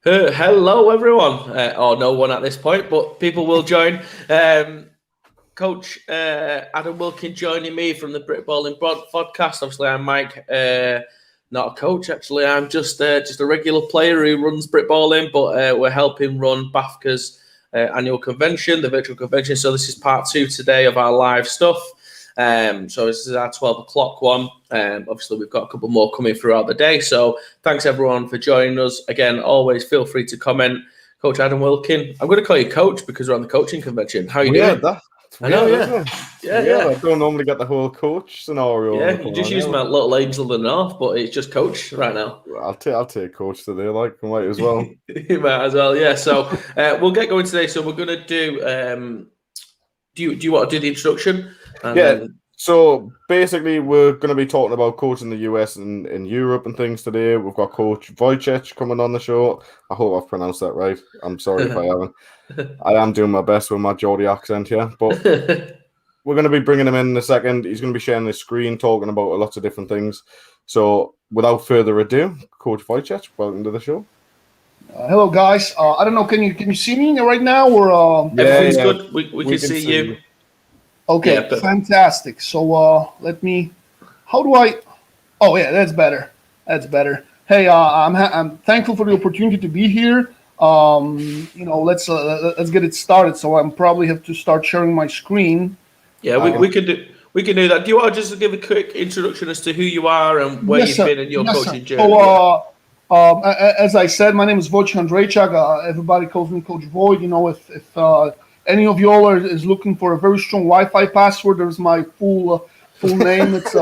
Hello, everyone. Or no one at this point, but people will join. Coach Adam Wilkin joining me from the Brit Bowling podcast. Obviously, I'm Mike, not a coach. Actually, I'm just a regular player who runs Brit Bowling, but we're helping run BAFCA's annual convention, the virtual convention. So this is part 2 today of our live stuff. So this is our 12 o'clock one. Obviously, we've got a couple more coming throughout the day. So thanks, everyone, for joining us. Again, always feel free to comment. Coach Adam Wilkin. I'm going to call you Coach because we're on the coaching convention. How are you doing? That's weird, I know, yeah. I don't normally get the whole coach scenario. Yeah, you just use my little angel of the north, but it's just Coach right now. I'll take Coach today, I might as well. You might as well, yeah. So we'll get going today. So we're going to do. Do you want to do the introduction? So basically, we're going to be talking about coaching the US and in Europe and things today. We've got Coach Wojciech coming on the show. I hope I've pronounced that right. I'm sorry if I haven't. I am doing my best with my Geordie accent here, but we're going to be bringing him in a second. He's going to be sharing his screen, talking about lots of different things. So without further ado, Coach Wojciech, welcome to the show. Hello, guys. I don't know. Can you see me right now? Or everything's good. We can see you. Okay, yeah, fantastic. So let me. How do I? Oh yeah, that's better. That's better. Hey, I'm thankful for the opportunity to be here. Let's get it started. So I probably have to start sharing my screen. Yeah, we can do that. Do you want to just give a quick introduction as to who you are and where you've been in your coaching journey? So, as I said, my name is Wojciech Andrzejczak. Everybody calls me Coach Void. If any of y'all is looking for a very strong Wi-Fi password, there's my full name. It's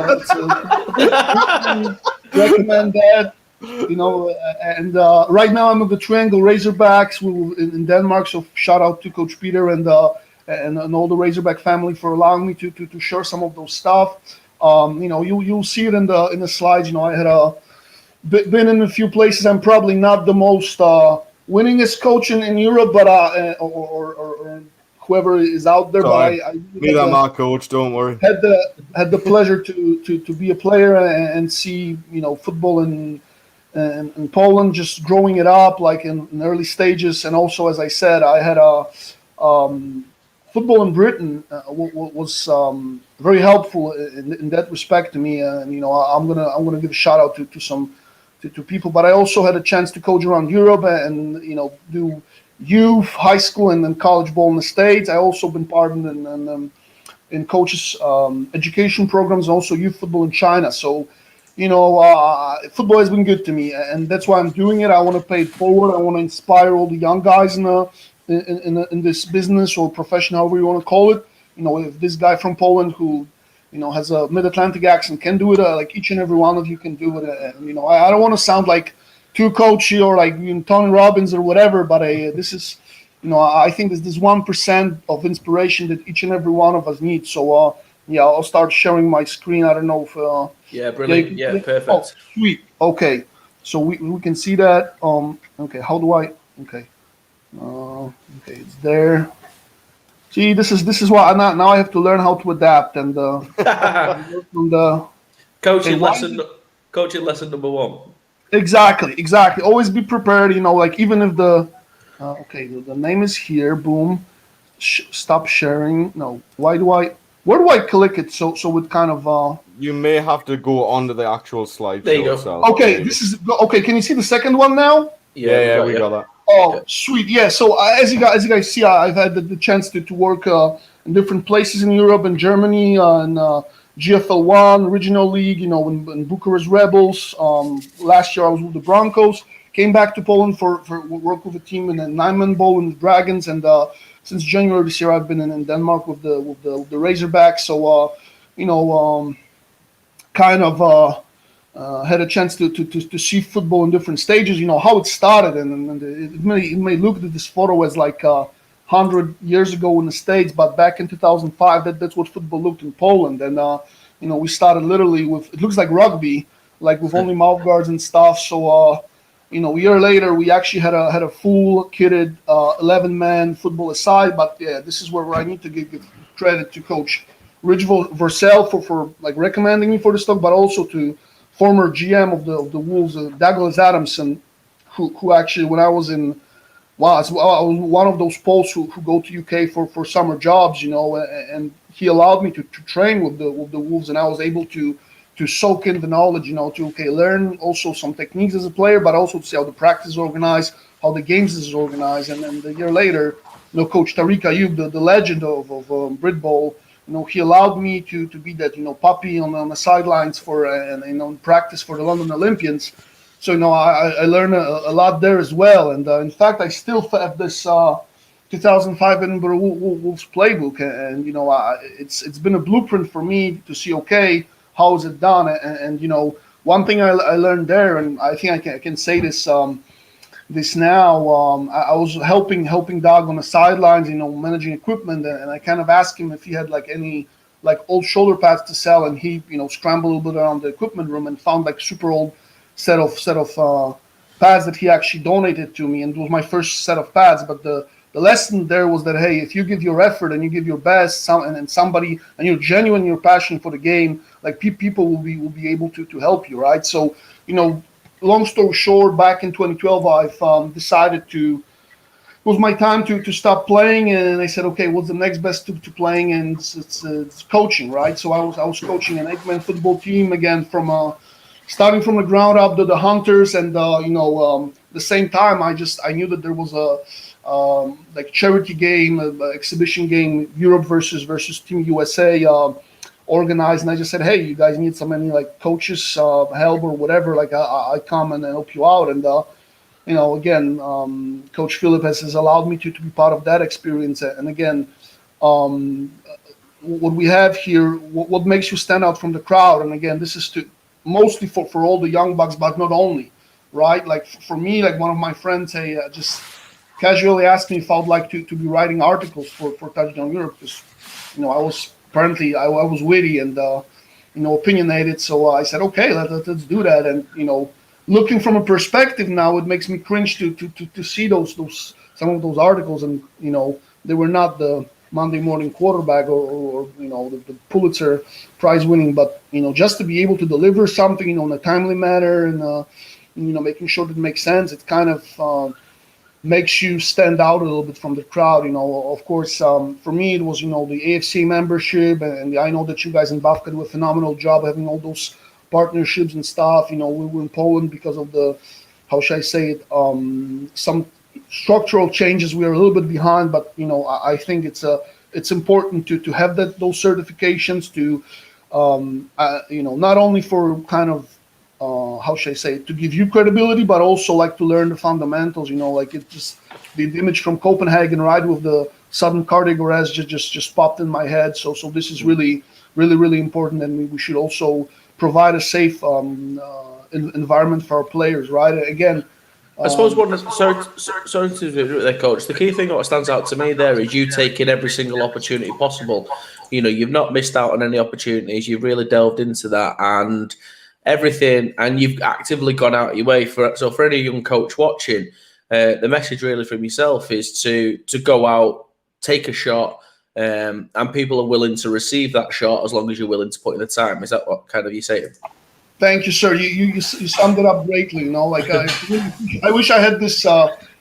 recommend that. And right now I'm with the Triangle Razorbacks in Denmark. So shout out to Coach Peter and all the Razorback family for allowing me to share some of those stuff. You'll see it in the slides. I had been in a few places. I'm probably not the most winningest coach in Europe, but or whoever is out there. Sorry. But I'm not coach. Don't worry. Had the pleasure to be a player and see football in Poland, just growing it up like in early stages, and also, as I said, I had football in Britain was very helpful in that respect to me. I'm gonna give a shout out to some. To people, but I also had a chance to coach around Europe and do youth, high school, and then college ball in the States. I also been part in coaches education programs, and also youth football in China. So, football has been good to me, and that's why I'm doing it. I want to pay it forward. I want to inspire all the young guys in this business or profession, however you want to call it. If this guy from Poland who has a mid-Atlantic accent, can do it. Like each and every one of you can do it. And, I don't want to sound like too coachy or like Tony Robbins or whatever, but this is, I think this 1% of inspiration that each and every one of us needs. So, I'll start sharing my screen. I don't know if... yeah, brilliant. Yeah, perfect. Oh, sweet. Okay. So we can see that. Okay, how do I... Okay. Okay, it's there. See, this is why now I have to learn how to adapt and coaching lesson number 1. Exactly. Always be prepared. Like even if the name is here. Boom. Stop sharing. No. Where do I click it? So it kind of. You may have to go onto the actual slide. There you go. Itself. Okay, this is okay. Can you see the second one now? Yeah, we got that. Oh, sweet. Yeah. So as you guys see, I've had the chance to work in different places in Europe and Germany and GFL 1, Regional League, in Bucharest Rebels. Last year I was with the Broncos. Came back to Poland for work with a team in the 9-man bowl in the Dragons. And since January this year, I've been in Denmark with the Razorbacks. So, had a chance to see football in different stages, how it started, and it may look at this photo as like 100 years ago in the States, but back in 2005, that's what football looked in Poland, and we started literally with, it looks like rugby, like with only mouth guards and stuff. So a year later, we actually had a full kitted 11-man football aside, but yeah, this is where I need to give credit to Coach Rich Vercel for like recommending me for this talk, but also to former GM of the Wolves, Douglas Adamson, who actually, when I was in, well, I was one of those posts who go to UK for summer jobs, and he allowed me to train with the Wolves, and I was able to soak in the knowledge, to learn also some techniques as a player, but also to see how the practice is organized, how the games is organized, and then a year later, Coach Tariq Ayoub, the legend of Brit Bowl, he allowed me to be that puppy on the sidelines for and practice for the London Olympians. So I learned a lot there as well, and in fact I still have this 2005 Edinburgh Wolves playbook, and it's been a blueprint for me to see how is it done, and one thing I learned there, and I think I can say this this now. I was helping Doug on the sidelines, managing equipment, and I kind of asked him if he had any old shoulder pads to sell, and he scrambled a little bit around the equipment room and found super old set of pads that he actually donated to me, and it was my first set of pads. But the lesson there was that, hey, if you give your effort and you give your best, and you're genuine, you're passionate for the game, people will be able to help you, right? So long story short, back in 2012, I've decided it was my time to stop playing, and I said, okay, what's the next best to playing? And it's coaching, right? So I was coaching an 8-man football team again starting from the ground up to the Hunters, and the same time I knew that there was a charity game, exhibition game, Europe versus Team USA organized, and I just said, hey, you guys need some any coaches help or whatever, I come and help you out, and again, Coach Philip has allowed me to be part of that experience, and again, what we have here, what makes you stand out from the crowd, and again, this is mostly for all the young bucks, but not only, right? For me, one of my friends, just casually asked me if I would like to be writing articles for Touchdown Europe, because I was witty and opinionated, so I said, okay, let's do that. And looking from a perspective now, it makes me cringe to see some of those articles, and they were not the Monday morning quarterback or the Pulitzer Prize winning, but just to be able to deliver something in a timely manner, and making sure that it makes sense, it kind of makes you stand out a little bit from the crowd. Of course, for me it was the AFC membership, and I know that you guys in Bafka do a phenomenal job having all those partnerships and stuff. We were in Poland because of the, how should I say it, some structural changes. We are a little bit behind, but I think it's important to have those certifications to not only for kind of how should I say it, to give you credibility, but also to learn the fundamentals. It just, the image from Copenhagen, right, with the sudden cardiac arrest just popped in my head. So this is really important, and we should also provide a safe environment for our players, right? Again, I suppose sorry to interrupt there, Coach. The key thing that stands out to me there is you taking every single opportunity possible. You've not missed out on any opportunities. You've really delved into that and everything, and you've actively gone out of your way for any young coach watching. The message really from yourself is to go out, take a shot, and people are willing to receive that shot as long as you're willing to put in the time. Is that what kind of you're saying? Thank you, sir. You summed it up greatly. I wish I had this.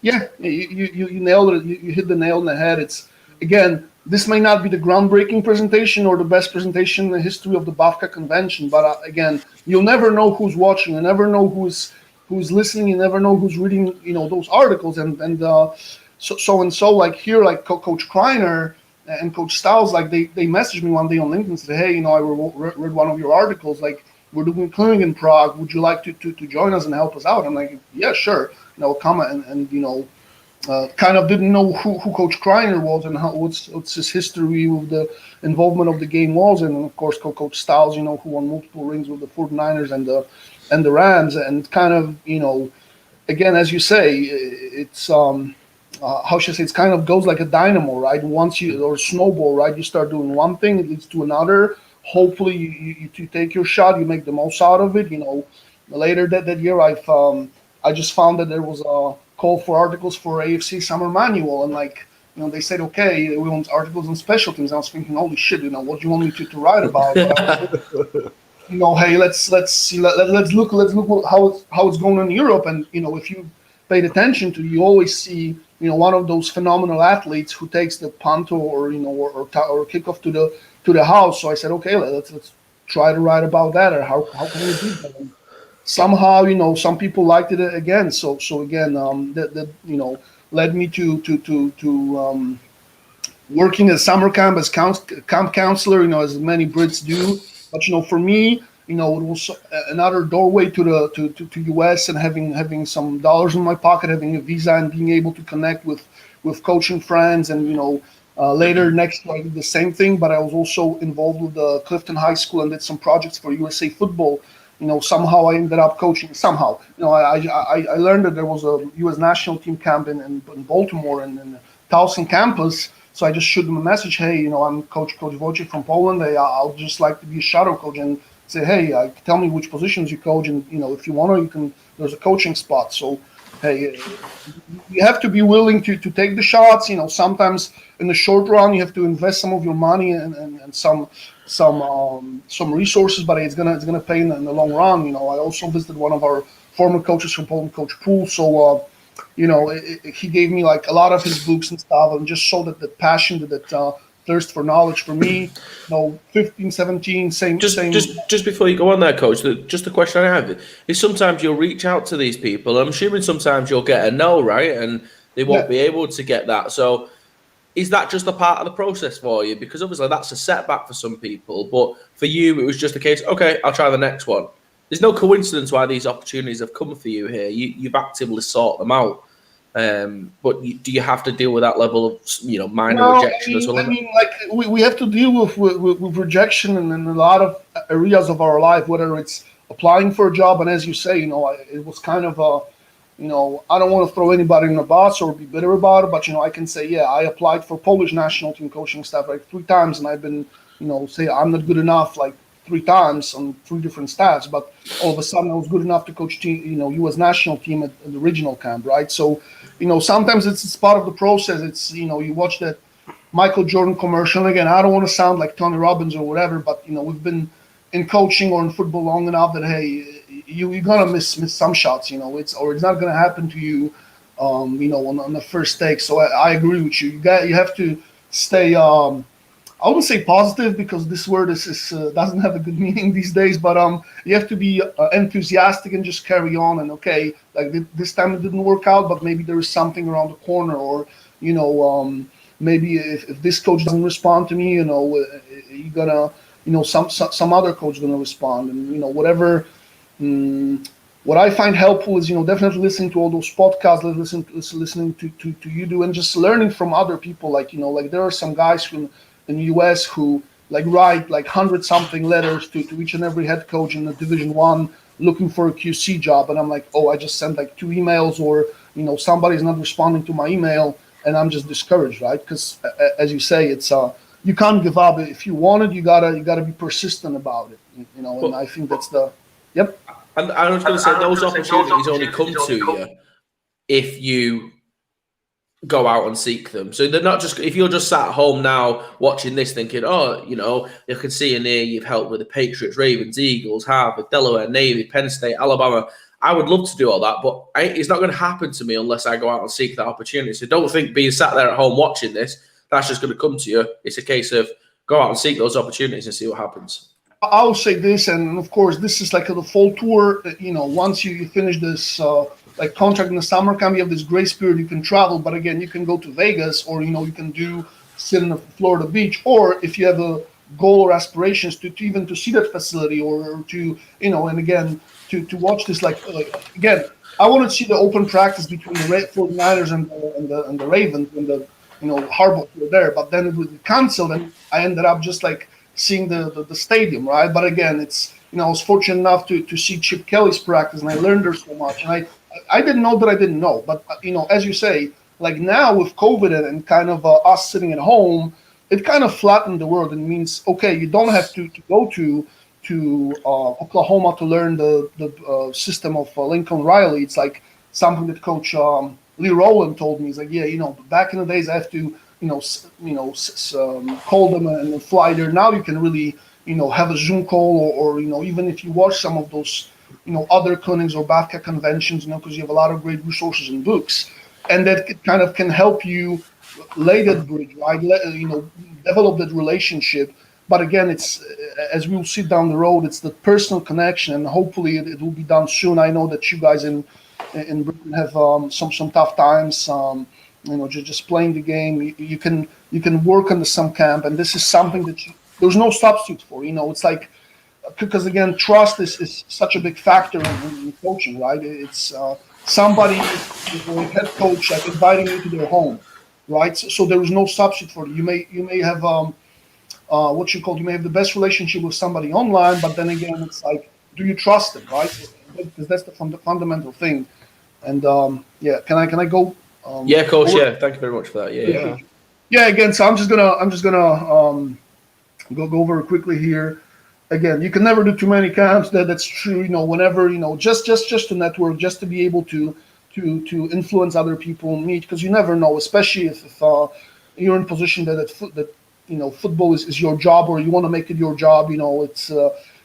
You nailed it. You hit the nail on the head. It's, again, this may not be the groundbreaking presentation or the best presentation in the history of the Bafka convention, but again, you'll never know who's watching. You never know who's listening. You never know who's reading. Those articles, and here, Coach Kreiner and Coach Stiles, they messaged me one day on LinkedIn and said, hey, I read one of your articles. We're doing a clinic in Prague. Would you like to join us and help us out? I'm like, yeah, sure. Come and kind of didn't know who Coach Kreiner was and what's his history with the involvement of the game was, and of course Coach Stiles, who won multiple rings with the 49ers and the Rams, and kind of again, as you say, it's how should I say, it's kind of goes like a dynamo, right? Once or a snowball, right? You start doing one thing, it leads to another. Hopefully you take your shot, you make the most out of it. Later that year, I just found that there was a call for articles for AFC Summer Manual, and they said, okay, we want articles on special teams. I was thinking, holy shit, what do you want me to write about? Hey, let's look how it's going in Europe, and if you paid attention to, you always see, one of those phenomenal athletes who takes the punt or kickoff to the house. So I said, okay, let's try to write about that, or how can we do that? And somehow, some people liked it again. So again, that led me to working at summer camp as camp counselor, as many Brits do. But for me, it was another doorway to US, and having some dollars in my pocket, having a visa, and being able to connect with coaching friends. And later next year I did the same thing, but I was also involved with the Clifton High School and did some projects for USA Football. Somehow I ended up coaching. Somehow, I learned that there was a U.S. national team camp in Baltimore and in the Towson campus. So I just shoot them a message. Hey, I'm Coach Wojciech from Poland. I'll just like to be a shadow coach, and say, hey, tell me which positions you coach, and if you want to, you can. There's a coaching spot. So, hey, you have to be willing to take the shots. Sometimes in the short run, you have to invest some of your money and some resources, but it's gonna pay in the long run. I also visited one of our former coaches from Poland, Coach Poole. So he gave me like a lot of his books and stuff, and just showed that passion, that thirst for knowledge for me. 15, 17, same. Just before you go on there, Coach, just the question I have is, sometimes you'll reach out to these people. I'm assuming sometimes you'll get a no, right, and they won't be able to get that. So is that just a part of the process for you? Because obviously that's a setback for some people, but for you it was just a case, okay, I'll try the next one. There's no coincidence why these opportunities have come for you here. You've actively sought them out. But do you have to deal with that level of minor rejection as well? I mean, like we have to deal with rejection in a lot of areas of our life, whether it's applying for a job, and as you say, it was kind of I don't want to throw anybody in the bus or be bitter about it, but I can say, I applied for Polish national team coaching staff like 3 times, and I've been say I'm not good enough like 3 times on 3 different staffs, but all of a sudden I was good enough to coach U.S. national team at the regional camp, right? So, sometimes it's part of the process. It's, you watch that Michael Jordan commercial, and again, I don't want to sound like Tony Robbins or whatever, but, we've been in coaching or in football long enough that, hey, you're going to miss some shots, it's not going to happen to you, on the first take. So I agree with you. You have to stay, I wouldn't say positive, because this word doesn't have a good meaning these days, but you have to be enthusiastic and just carry on. And okay, like this time it didn't work out, but maybe there is something around the corner, or maybe if this coach doesn't respond to me, you're gonna, some other coach is gonna respond, and whatever. What I find helpful is definitely listening to all those podcasts, listening to you do, and just learning from other people. Like like there are some guys from in the US who write 100-something letters to each and every head coach in the Division I looking for a QC job, and I'm like, I just sent 2 emails, or somebody's not responding to my email, and I'm just discouraged, right? Because as you say, it's you can't give up. If you want it, you gotta be persistent about it, and I think that's the And I was going to say, those opportunities only come to you if you go out and seek them. So they're not just, if you're just sat at home now watching this thinking, you can see in here you've helped with the Patriots, Ravens, Eagles, Harvard, Delaware, Navy, Penn State, Alabama. I would love to do all that, but it's not going to happen to me unless I go out and seek that opportunity. So don't think being sat there at home watching this, that's just going to come to you. It's a case of go out and seek those opportunities and see what happens. I'll say this, and of course, this is like the fall tour. Once you finish this contract in the summer camp, you have this grace period. You can travel, but again, you can go to Vegas, or you can sit in a Florida beach, or if you have a goal or aspirations to even to see that facility, or to and again to watch this again. I want to see the open practice between the 49ers and the Ravens when the Harbaugh were there, but then it was canceled, and I ended up just seeing the stadium, right? But again, it's I was fortunate enough to see Chip Kelly's practice, and I learned there so much. And I didn't know that I didn't know, but as you say, now with COVID and kind of us sitting at home, it kind of flattened the world. It means okay, you don't have to go to Oklahoma to learn the system of Lincoln Riley. It's like something that Coach Lee Rowland told me. He's like, back in the days I have to call them and fly there. Now you can really have a Zoom call, or even if you watch some of those other clinics or BAFCA conventions, because you have a lot of great resources and books, and that kind of can help you lay that bridge, right? Develop that relationship. But again, it's as we'll see down the road, it's the personal connection, and hopefully it will be done soon. I know that you guys in Britain have some tough times. Just playing the game. You can work on the summer camp, and this is something that there's no substitute for. It's like, because again, trust is such a big factor in coaching, right? It's somebody, a head coach, like inviting you to their home, right? So there is no substitute for it. You may have you may have the best relationship with somebody online, but then again, it's like, do you trust them, right? Because that's the fundamental thing. And can I go? Yeah, of course. Yeah, thank you very much for that. Yeah. Again, so I'm just gonna go over quickly here. Again, you can never do too many camps. That's true. Whenever just to network, just to be able to influence other people, meet, because you never know, especially if you're in a position that football is your job, or you want to make it your job. It's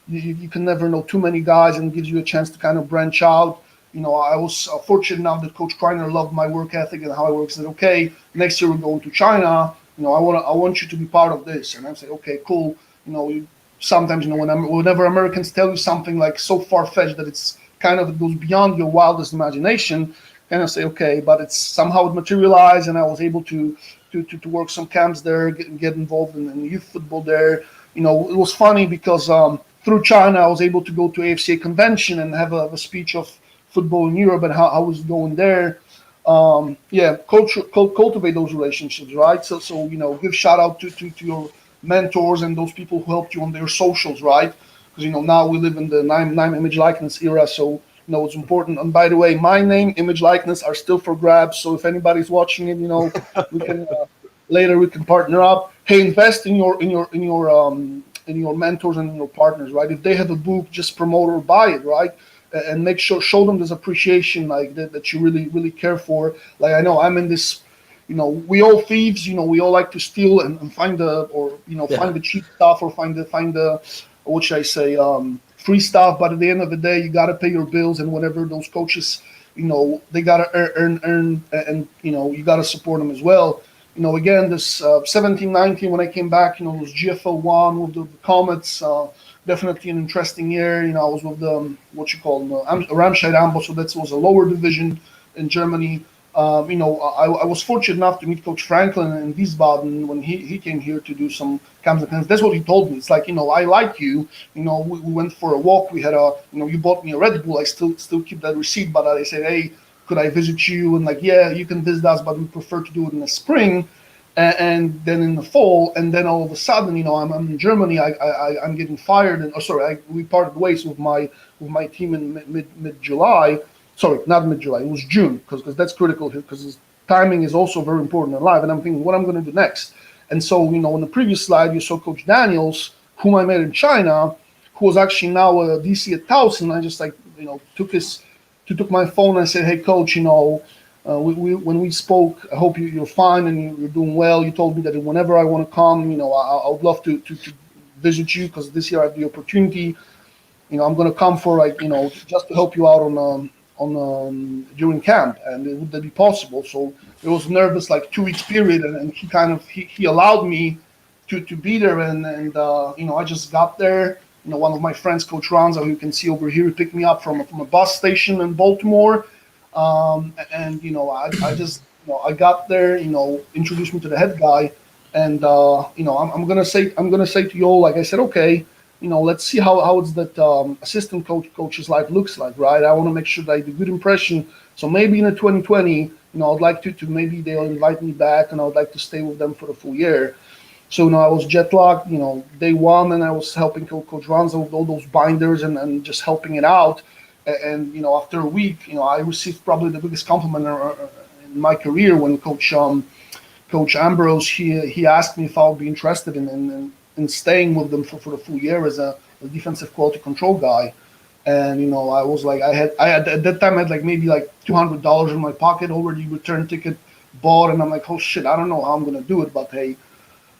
you can never know too many guys, and it gives you a chance to kind of branch out. I was fortunate enough that Coach Kreiner loved my work ethic and how I work. Said, okay, next year we're going to China. I want you to be part of this. And I say, okay, cool. Sometimes, whenever Americans tell you something like so far-fetched that it's kind of, it goes beyond your wildest imagination, and I say, okay, but it's somehow it materialized, and I was able to work some camps there, get involved in youth football there. It was funny because through China, I was able to go to AFCA convention and have a speech of football in Europe and how I was going there. Cultivate those relationships, right? So give shout out to your mentors and those people who helped you on their socials, right? Because now we live in the name, image, likeness era, so it's important. And by the way, my name, image, likeness are still for grabs. So if anybody's watching it, we can later we can partner up. Hey, invest in your mentors and in your partners, right? If they have a book, just promote or buy it, right? And show them this appreciation, like that you really, really care for. Like, I know I'm in this, we all thieves, we all like to steal and find find the cheap stuff, or find the what should I say, free stuff. But at the end of the day, you got to pay your bills, and whatever those coaches, they got to earn, and you got to support them as well. Again, this 17-19, when I came back, it was GFL 1 with the Comets. Definitely an interesting year. I was with the Ramscheid Ambo, so that was a lower division in Germany. I was fortunate enough to meet Coach Franklin in Wiesbaden when he came here to do some camps and things. That's what he told me. It's like, I like you. We went for a walk. We had you bought me a Red Bull. I still keep that receipt, but I said, hey, could I visit you? And like, yeah, you can visit us, but we prefer to do it in the spring. And then in the fall, and then all of a sudden, I'm in Germany. I'm getting fired, we parted ways with my team in mid July. Sorry, not mid July. It was June, because that's critical here, because timing is also very important in life. And I'm thinking, what I'm going to do next. And so, on the previous slide, you saw Coach Daniels, whom I met in China, who was actually now a DC at Towson. I just took my phone and said, hey, Coach, when we spoke, I hope you're fine and you're doing well. You told me that whenever I want to come, I would love to visit you, because this year I have the opportunity. I'm going to come for just to help you out on during camp, and would that be possible? So it was nervous, 2 weeks period, and he allowed me to be there, and I just got there. One of my friends, Coach Ranza, who you can see over here, picked me up from a bus station in Baltimore. I just got there, introduced me to the head guy, and I'm gonna say to you all, like I said, okay, let's see how it's that assistant coach's life looks like, right? I want to make sure that I do good impression. So maybe in 2020, I'd like to maybe they'll invite me back, and I would like to stay with them for the full year. So I was jet lagged, day one, and I was helping Coach Ranza with all those binders and just helping it out. And after a week, I received probably the biggest compliment in my career when Coach Ambrose he asked me if I would be interested in staying with them for the full year as a defensive quality control guy. And I was like, I had at that time I had maybe $200 in my pocket, already return ticket bought, and I'm like, oh shit, I don't know how I'm gonna do it, but hey,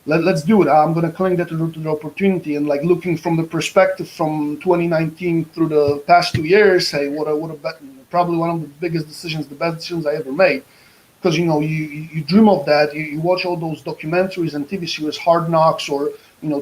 let's do it. I'm going to cling that to the opportunity, and like looking from the perspective from 2019 through the past 2 years, hey, what probably one of the biggest decisions, the best decisions I ever made. Because you dream of that, you watch all those documentaries and TV series, Hard Knocks, or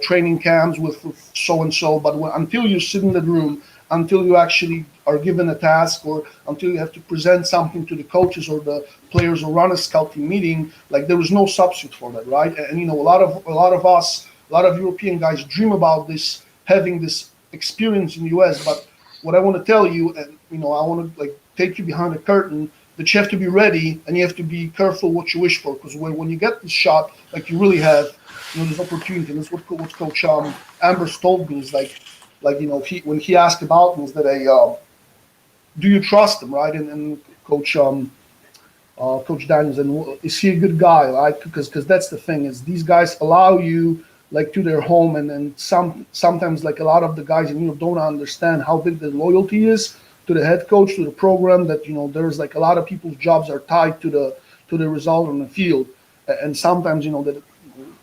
training camps with so and so. But until you sit in that room, until you actually are given a task, or until you have to present something to the coaches or the players or run a scouting meeting, like there is no substitute for that, right? And a lot of us, a lot of European guys dream about this, having this experience in the US. But what I want to tell you, and I want to like take you behind the curtain, that you have to be ready and you have to be careful what you wish for, because when you get this shot, like you really have, this opportunity. And that's what Coach Ambers told me, is like when he asked about me, is that do you trust him, right? And Coach Daniels, and is he a good guy, right? Because that's the thing, is these guys allow you like to their home, and sometimes like a lot of the guys in Europe don't understand how big the loyalty is to the head coach, to the program, that there's like a lot of people's jobs are tied to the result on the field. And sometimes that,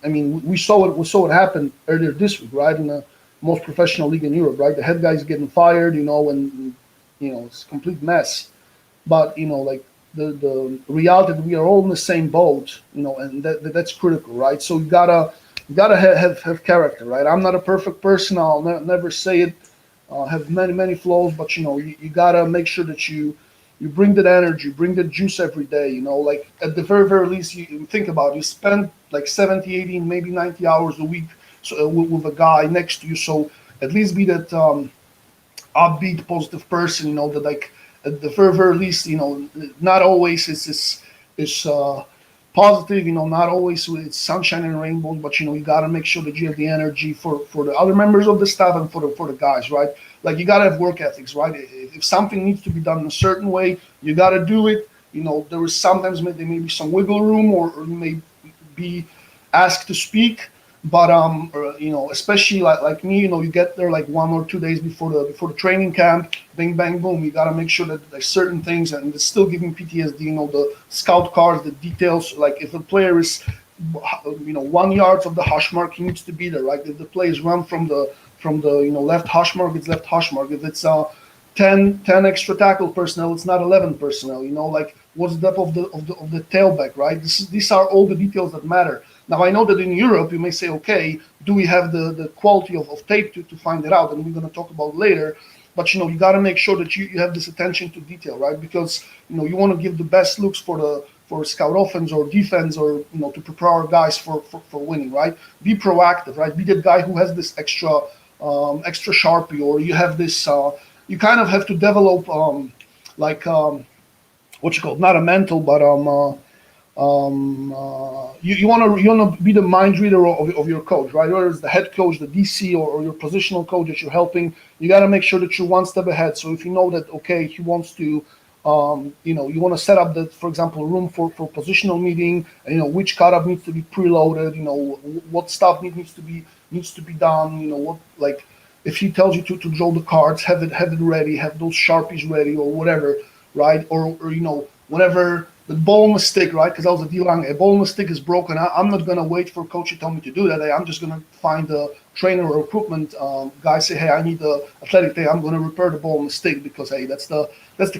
I mean, we saw it happen earlier this week, right, in the most professional league in Europe, right? The head guy's getting fired, and it's a complete mess. But like the reality that we are all in the same boat, and that's critical, right? So you gotta have character, right? I'm not a perfect person. I'll never say it. Have many flaws, but you gotta make sure that you bring that energy, bring that juice every day. Like at the very least, you think about it, you spend like 70, 80, maybe 90 hours a week with a guy next to you. So at least be that upbeat, positive person. That like at the very least, not always is positive. Not always it's sunshine and rainbows, but you gotta make sure that you have the energy for the other members of the staff and for the guys, right? Like you gotta have work ethics, right? If something needs to be done in a certain way, you gotta do it. There is sometimes there may be some wiggle room, or you may be asked to speak, but especially like me, you get there like 1 or 2 days before the training camp, bing bang boom. You gotta make sure that there's certain things, and it's still giving PTSD. The scout cards, the details. Like if a player is 1 yard of the hash mark, he needs to be there, right? If the play is run from the left hash mark, it's left hash mark. If it's 10 extra tackle personnel, it's not 11 personnel. Like what's the depth of the tailback, right? These are all the details that matter. Now I know that in Europe you may say, okay, do we have the quality of tape to find it out? And we're going to talk about it later. But you got to make sure that you have this attention to detail, right? Because you want to give the best looks for scout offense or defense, or to prepare our guys for winning, right? Be proactive, right? Be that guy who has this extra Sharpie, or you have this. You kind of have to develop what you call, not a mental, but you want to be the mind reader of your coach, right? Whether it's the head coach, the DC, or your positional coach that you're helping, you got to make sure that you're one step ahead. So if you know that, okay, he wants to, you want to set up the, for example, room for positional meeting, and, which cutup needs to be preloaded, what stuff needs to be done, what, like, if he tells you to draw the cards, have it ready, have those Sharpies ready, or whatever, right? Or whenever the ball and the stick, right? Because I was a D-line, a ball and the stick is broken. I'm not going to wait for coach to tell me to do that. I'm just going to find a trainer or equipment guy, say, hey, I need the athletic day. I'm going to repair the ball and the stick, because, hey, that's the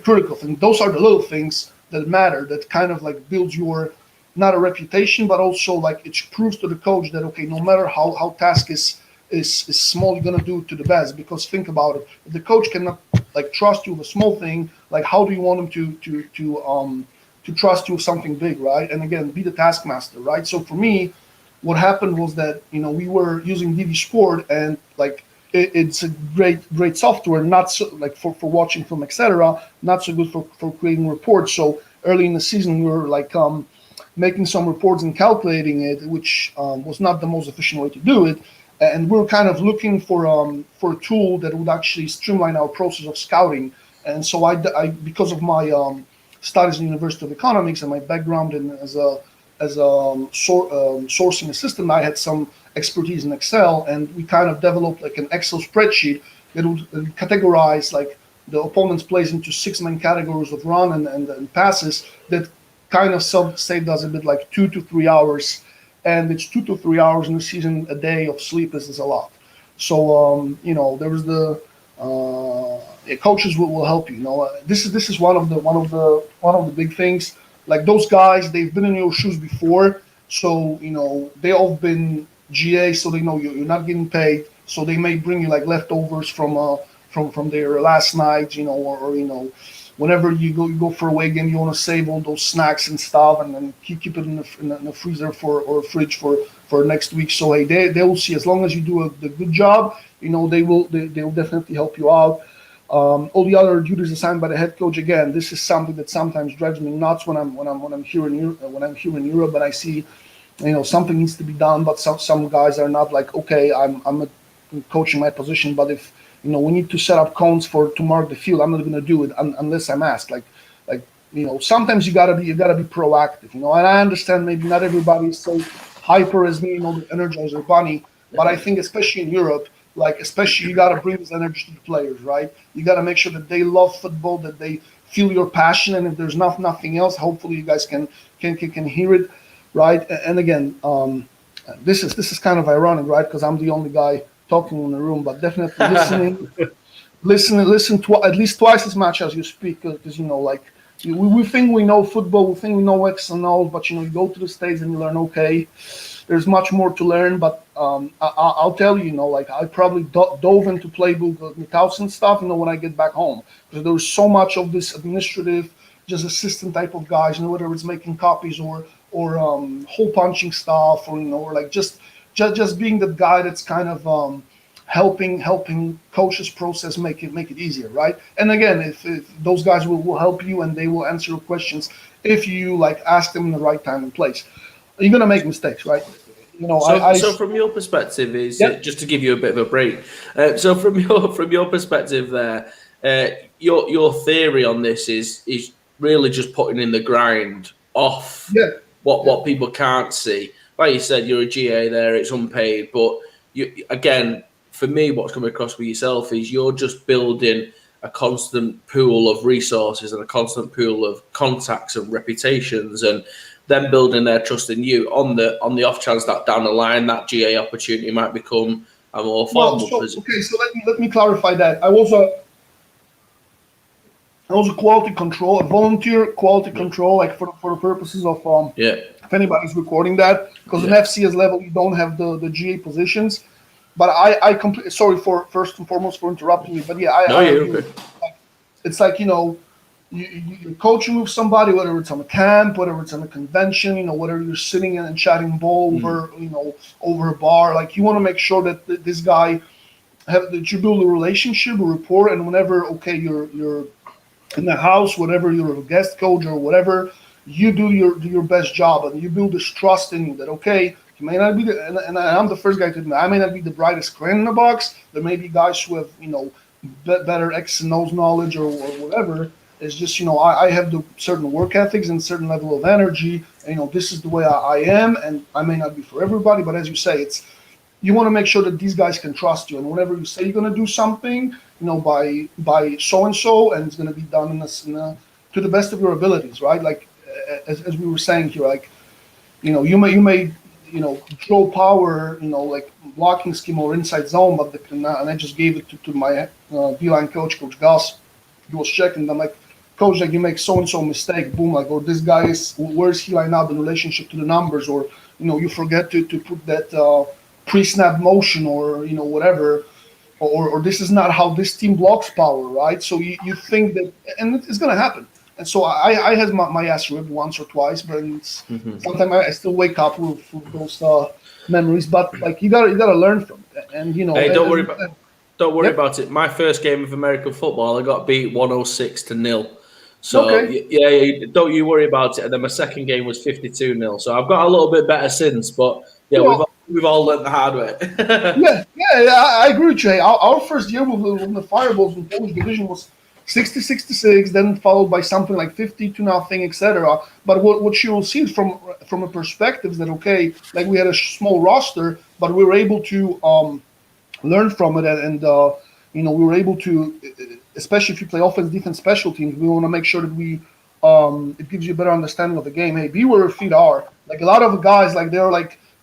critical thing. Those are the little things that matter, that kind of like builds your, not a reputation, but also like it proves to the coach that, okay, no matter how task is small, you're gonna do it to the best. Because think about it, if the coach cannot like trust you with a small thing, like how do you want him to trust you with something big, right? And again, be the taskmaster, right? So for me, what happened was that we were using DV Sport, and like it's a great software, not so like for watching film, etc. Not so good for creating reports. So early in the season, we were like making some reports and calculating it, which was not the most efficient way to do it. And we're kind of looking for a tool that would actually streamline our process of scouting. And so I because of my studies in the University of Economics and my background as a sourcing assistant, I had some expertise in Excel, and we kind of developed like an Excel spreadsheet that would categorize like the opponent's plays into 6 main categories of run and passes, that kind of saved us a bit like 2 to 3 hours and it's 2 to 3 hours in the season a day of sleep is a lot. So there's the coaches will help you. This is one of the big things. Like those guys, they've been in your shoes before, so they all been GA, so they know you're not getting paid. So they may bring you like leftovers from their last night, or whenever you go for a away game, you want to save all those snacks and stuff, and then keep it in the freezer or fridge for next week. So hey, they will see, as long as you do the good job, they will definitely help you out. All the other duties assigned by the head coach. Again, this is something that sometimes drives me nuts when I'm here in Europe, and I see, something needs to be done, but some guys are not like, okay, I'm coaching my position, but if we need to set up cones to mark the field, I'm not going to do it unless I'm asked. Like sometimes you gotta be proactive. And I understand maybe not everybody is so hyper as me, the Energizer Bunny, but I think especially in Europe, especially you gotta bring this energy to the players, right? You gotta make sure that they love football, that they feel your passion, and if there's nothing else, hopefully you guys can hear it, right? And again, this is kind of ironic, right? Because I'm the only guy talking in the room, but definitely listen to at least twice as much as you speak, because we think we know football, we think we know X and O's, but you go to the States and you learn, okay, there's much more to learn. But I'll tell you, I probably dove into playbook without some stuff, when I get back home, because there's so much of this administrative, just assistant type of guys, whether it's making copies or hole punching stuff, or just being the guy that's kind of helping coaches process, make it easier, right? And again, if those guys will help you, and they will answer your questions if you ask them in the right time and place. You're gonna make mistakes, right? So from your perspective, just to give you a bit of a break. So from your perspective, there, your theory on this is really just putting in the grind off what people can't see. Like you said, you're a GA there; it's unpaid, but again, for me, what's coming across with yourself is you're just building a constant pool of resources and a constant pool of contacts and reputations, and them building their trust in you on the off chance that down the line that GA opportunity might become a more formal position. Okay, so let me clarify that. I was a quality control, a volunteer quality control, for the purposes of if anybody's recording that, because in FCS level you don't have the GA positions. But I completely sorry for first and foremost for interrupting you. But okay. It's you're coaching with somebody, whether it's on a camp, whether it's on a convention, whether you're sitting and chatting ball over a bar. You want to make sure that this guy that you build a relationship, a rapport, and whenever you're in the house, whatever you're a guest coach or whatever, you do your best job, and you build this trust in you that you may not be and I'm the first guy to admit I may not be the brightest crayon in the box. There may be guys who have better X and O's knowledge or whatever. It's just I have the certain work ethics and certain level of energy. And, this is the way I am, and I may not be for everybody, but as you say, you want to make sure that these guys can trust you, and whenever you say you're going to do something, by so and so, and it's going to be done to the best of your abilities, right? As we were saying here, you may control power, blocking scheme or inside zone, but and I just gave it to my D-line coach, Coach Goss. He was checking. I'm like, Coach, you make so and so mistake, boom, or this guy where's he line up in relationship to the numbers, or you forget to put that pre-snap motion, or whatever, or this is not how this team blocks power, right? So you think that, and it's gonna happen. And so I had my ass ripped once or twice, but sometimes I still wake up with those memories. But you gotta learn from it, and Hey, don't worry about it. My first game of American football, I got beat 106-0. So don't you worry about it. And then my second game was 52-0. So I've got a little bit better since, but we've all learned the hard way. I agree with you. Our first year with the Fireballs in Polish division was 60-66, then followed by something like 50-0, etc. But what you will see from a perspective is that we had a small roster, but we were able to learn from it, and we were able to, especially if you play offense, defense, special teams, we want to make sure that it gives you a better understanding of the game. Hey, be where your feet are. A lot of guys, they're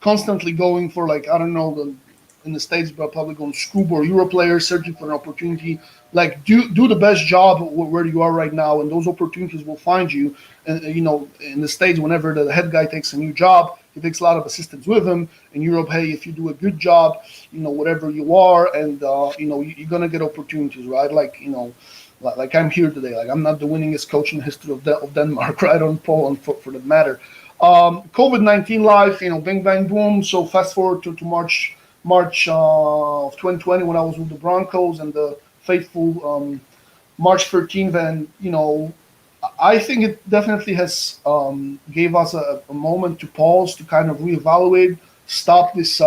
constantly going for like, I don't know, in the States, but probably going scuba or Euro players searching for an opportunity. Like do the best job where you are right now, and those opportunities will find you. And in the States, whenever the head guy takes a new job, he takes a lot of assistants with him. In Europe, hey, if you do a good job, whatever you are, and you're gonna get opportunities, right? Like I'm here today. Like I'm not the winningest coach in the history of Denmark, right? On Poland for that matter. COVID-19 life, bang bang boom. So fast forward to March of 2020 when I was with the Broncos and the faithful March 13th, and I think it definitely has gave us a moment to pause, to kind of reevaluate, stop this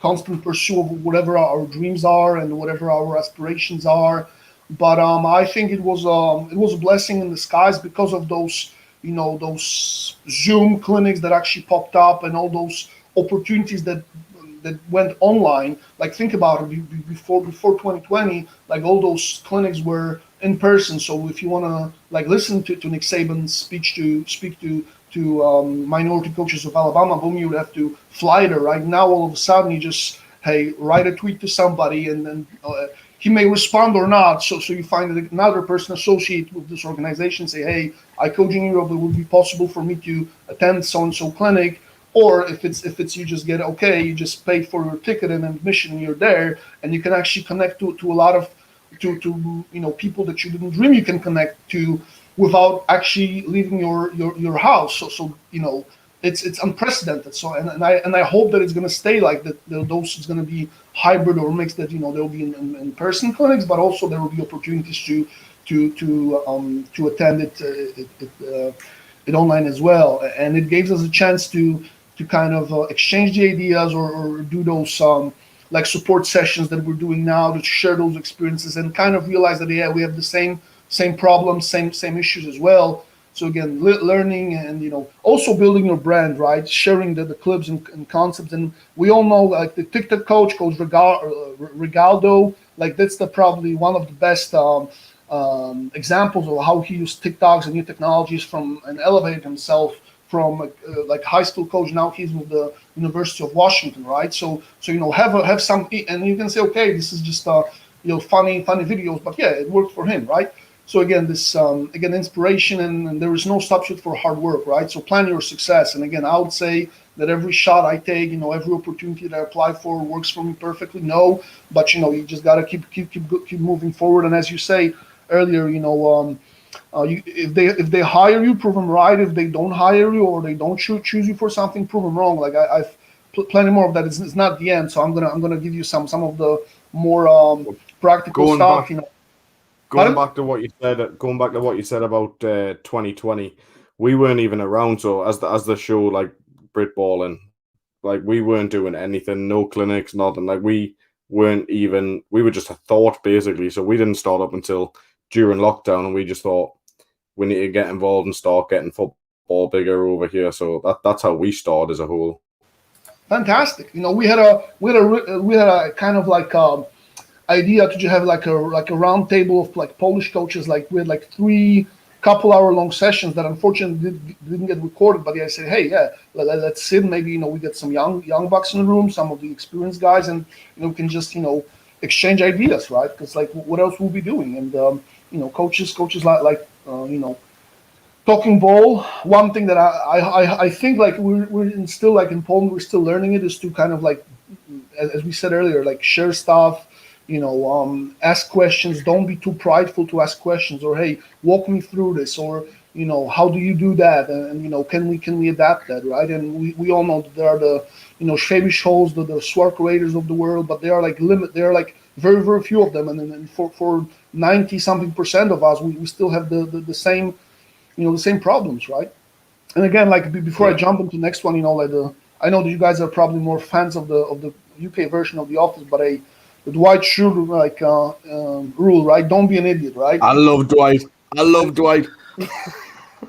constant pursuit of whatever our dreams are and whatever our aspirations are. But I think it was a blessing in disguise because of those those Zoom clinics that actually popped up and all those opportunities that went online. Like think about it, before 2020, like all those clinics were in person. So if you want to like listen to Nick Saban's speak to minority coaches of Alabama, boom, you would have to fly there. Right now, all of a sudden, you just write a tweet to somebody, and then he may respond or not. So you find that another person associated with this organization say, hey, I coach in Europe. It would be possible for me to attend so and so clinic. Or if it's you just get you just pay for your ticket and admission, and you're there, and you can actually connect to a lot of people that you didn't dream you can connect to without actually leaving your house. So it's unprecedented. So and I hope that it's going to stay like that. Those is going to be hybrid or mixed. That there will be in person clinics, but also there will be opportunities to attend it online as well. And it gives us a chance to kind of exchange the ideas or do those like support sessions that we're doing now, to share those experiences and kind of realize that we have the same problems, same issues as well. So again, learning and also building your brand, right? Sharing the clips and concepts. And we all know like the TikTok coach Rigaldo, like that's probably one of the best examples of how he used TikToks and new technologies and elevated himself from like high school coach. Now he's with the University of Washington, right? So have some, and you can say, okay, this is just funny videos, but yeah, it worked for him, right? So again, this inspiration, and there is no substitute for hard work, right? So plan your success. And again, I would say that every shot I take, every opportunity that I apply for works for me perfectly. No, but you just gotta keep moving forward. And as you say earlier, if they hire you, prove them right. If they don't hire you or they don't choose you for something, prove them wrong. Like I've plenty more of that. It's not the end. So I'm gonna give you some of the more practical stuff. Going back to what you said about 2020, we weren't even around. So as the show like Brit Balling, like we weren't doing anything, no clinics, nothing. Like we were just a thought basically. So we didn't start up until during lockdown, and we just thought we need to get involved and start getting football bigger over here. So that's how we started as a whole. Fantastic. We had a kind of like idea to have like a round table of like Polish coaches. Like we had like 3 couple-hour-long sessions that unfortunately didn't get recorded. But I said, hey, yeah, let's sit. Maybe we get some young bucks in the room, some of the experienced guys, and we can just exchange ideas, right? Because like what else we'll be doing? And coaches like talking ball. One thing that I think like we're still like in Poland, we're still learning it, is to kind of like, as we said earlier, like share stuff. Ask questions. Don't be too prideful to ask questions. Or hey, walk me through this. Or how do you do that? And can we adapt that, right? And we all know that there are the Schwäbisch Holes, the Swark Raiders of the world, but they are like There are like very very few of them. And then for 90-something% of us, we still have the same the same problems, right? And again, like before I jump into the next one, I know that you guys are probably more fans of the UK version of The Office, but the Dwight Schrute like rule, right? Don't be an idiot, right? I love Dwight.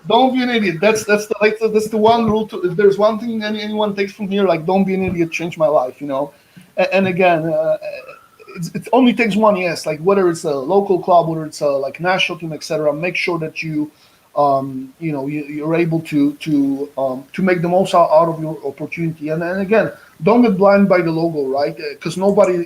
Don't be an idiot. That's the one rule. If there's one thing anyone takes from here, like don't be an idiot, change my life, And again, it only takes one yes. Like whether it's a local club, whether it's a like national team, etc. Make sure that you you're able to make the most out of your opportunity. And again, don't get blind by the logo, right? Because nobody,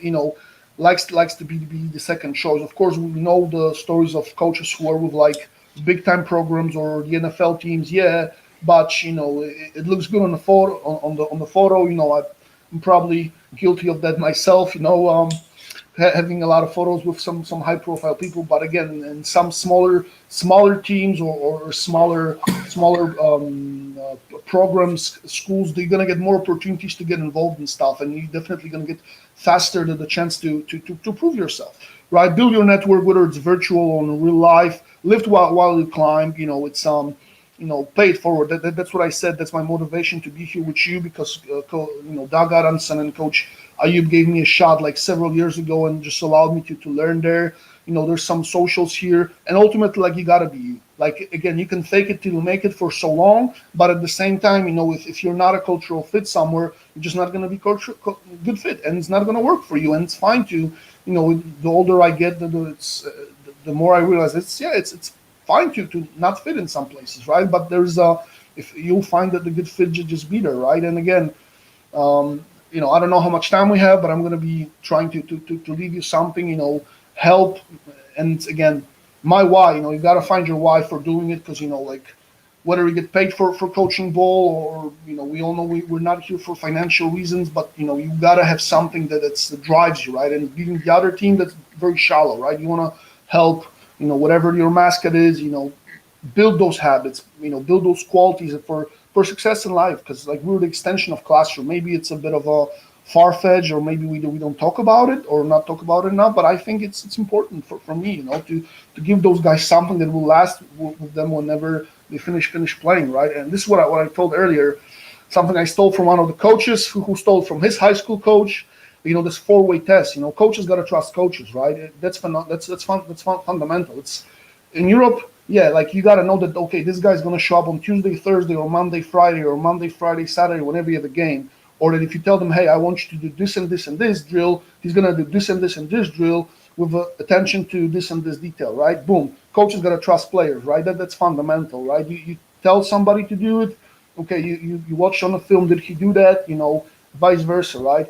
likes to be the second choice. Of course, we know the stories of coaches who are with like big time programs or the NFL teams, yeah. But it looks good on the photo. On the photo, I'm probably guilty of that myself. Having a lot of photos with some high profile people, but again, in some smaller teams or smaller programs, schools, they're gonna get more opportunities to get involved in stuff, and you're definitely gonna get faster the chance to prove yourself, right? Build your network, whether it's virtual or in real life. Lift while you climb. It's pay it forward. That's what I said. That's my motivation to be here with you, because Doug Aronson and Coach Ayub gave me a shot like several years ago and just allowed me to learn there. There's some socials here, and ultimately, like, you gotta be you. Like, again, you can fake it till you make it for so long, but at the same time, if you're not a cultural fit somewhere, you're just not gonna be good fit, and it's not gonna work for you. And it's fine to, the older I get, the more I realize it's fine to not fit in some places, right? But if you'll find that the good fit just be there, right? And again, I don't know how much time we have, but I'm going to be trying to leave you something, help. And again, my why, you got to find your why for doing it, because, like, whether we get paid for coaching ball, or, we all know we're not here for financial reasons, but, you got to have something that drives you, right? And beating the other team, that's very shallow, right? You want to help, whatever your mascot is, build those habits, build those qualities for success in life, because like we're the extension of classroom. Maybe it's a bit of a far-fetched, or maybe we don't talk about it or not talk about it enough, but I think it's important for me, to give those guys something that will last with them whenever they finish playing, right? And this is what I told earlier, something I stole from one of the coaches who stole from his high school coach. This 4-way test. Coaches got to trust coaches, right? That's fundamental. It's in Europe. Yeah, like, you got to know that, okay, this guy's going to show up on Tuesday, Thursday, or Monday, Friday, Saturday, whenever you have a game. Or that if you tell them, hey, I want you to do this and this and this drill, he's going to do this and this and this drill with attention to this and this detail, right? Boom. Coaches got to trust players, right? That's fundamental, right? You tell somebody to do it, okay, you watch on the film, did he do that? Vice versa, right?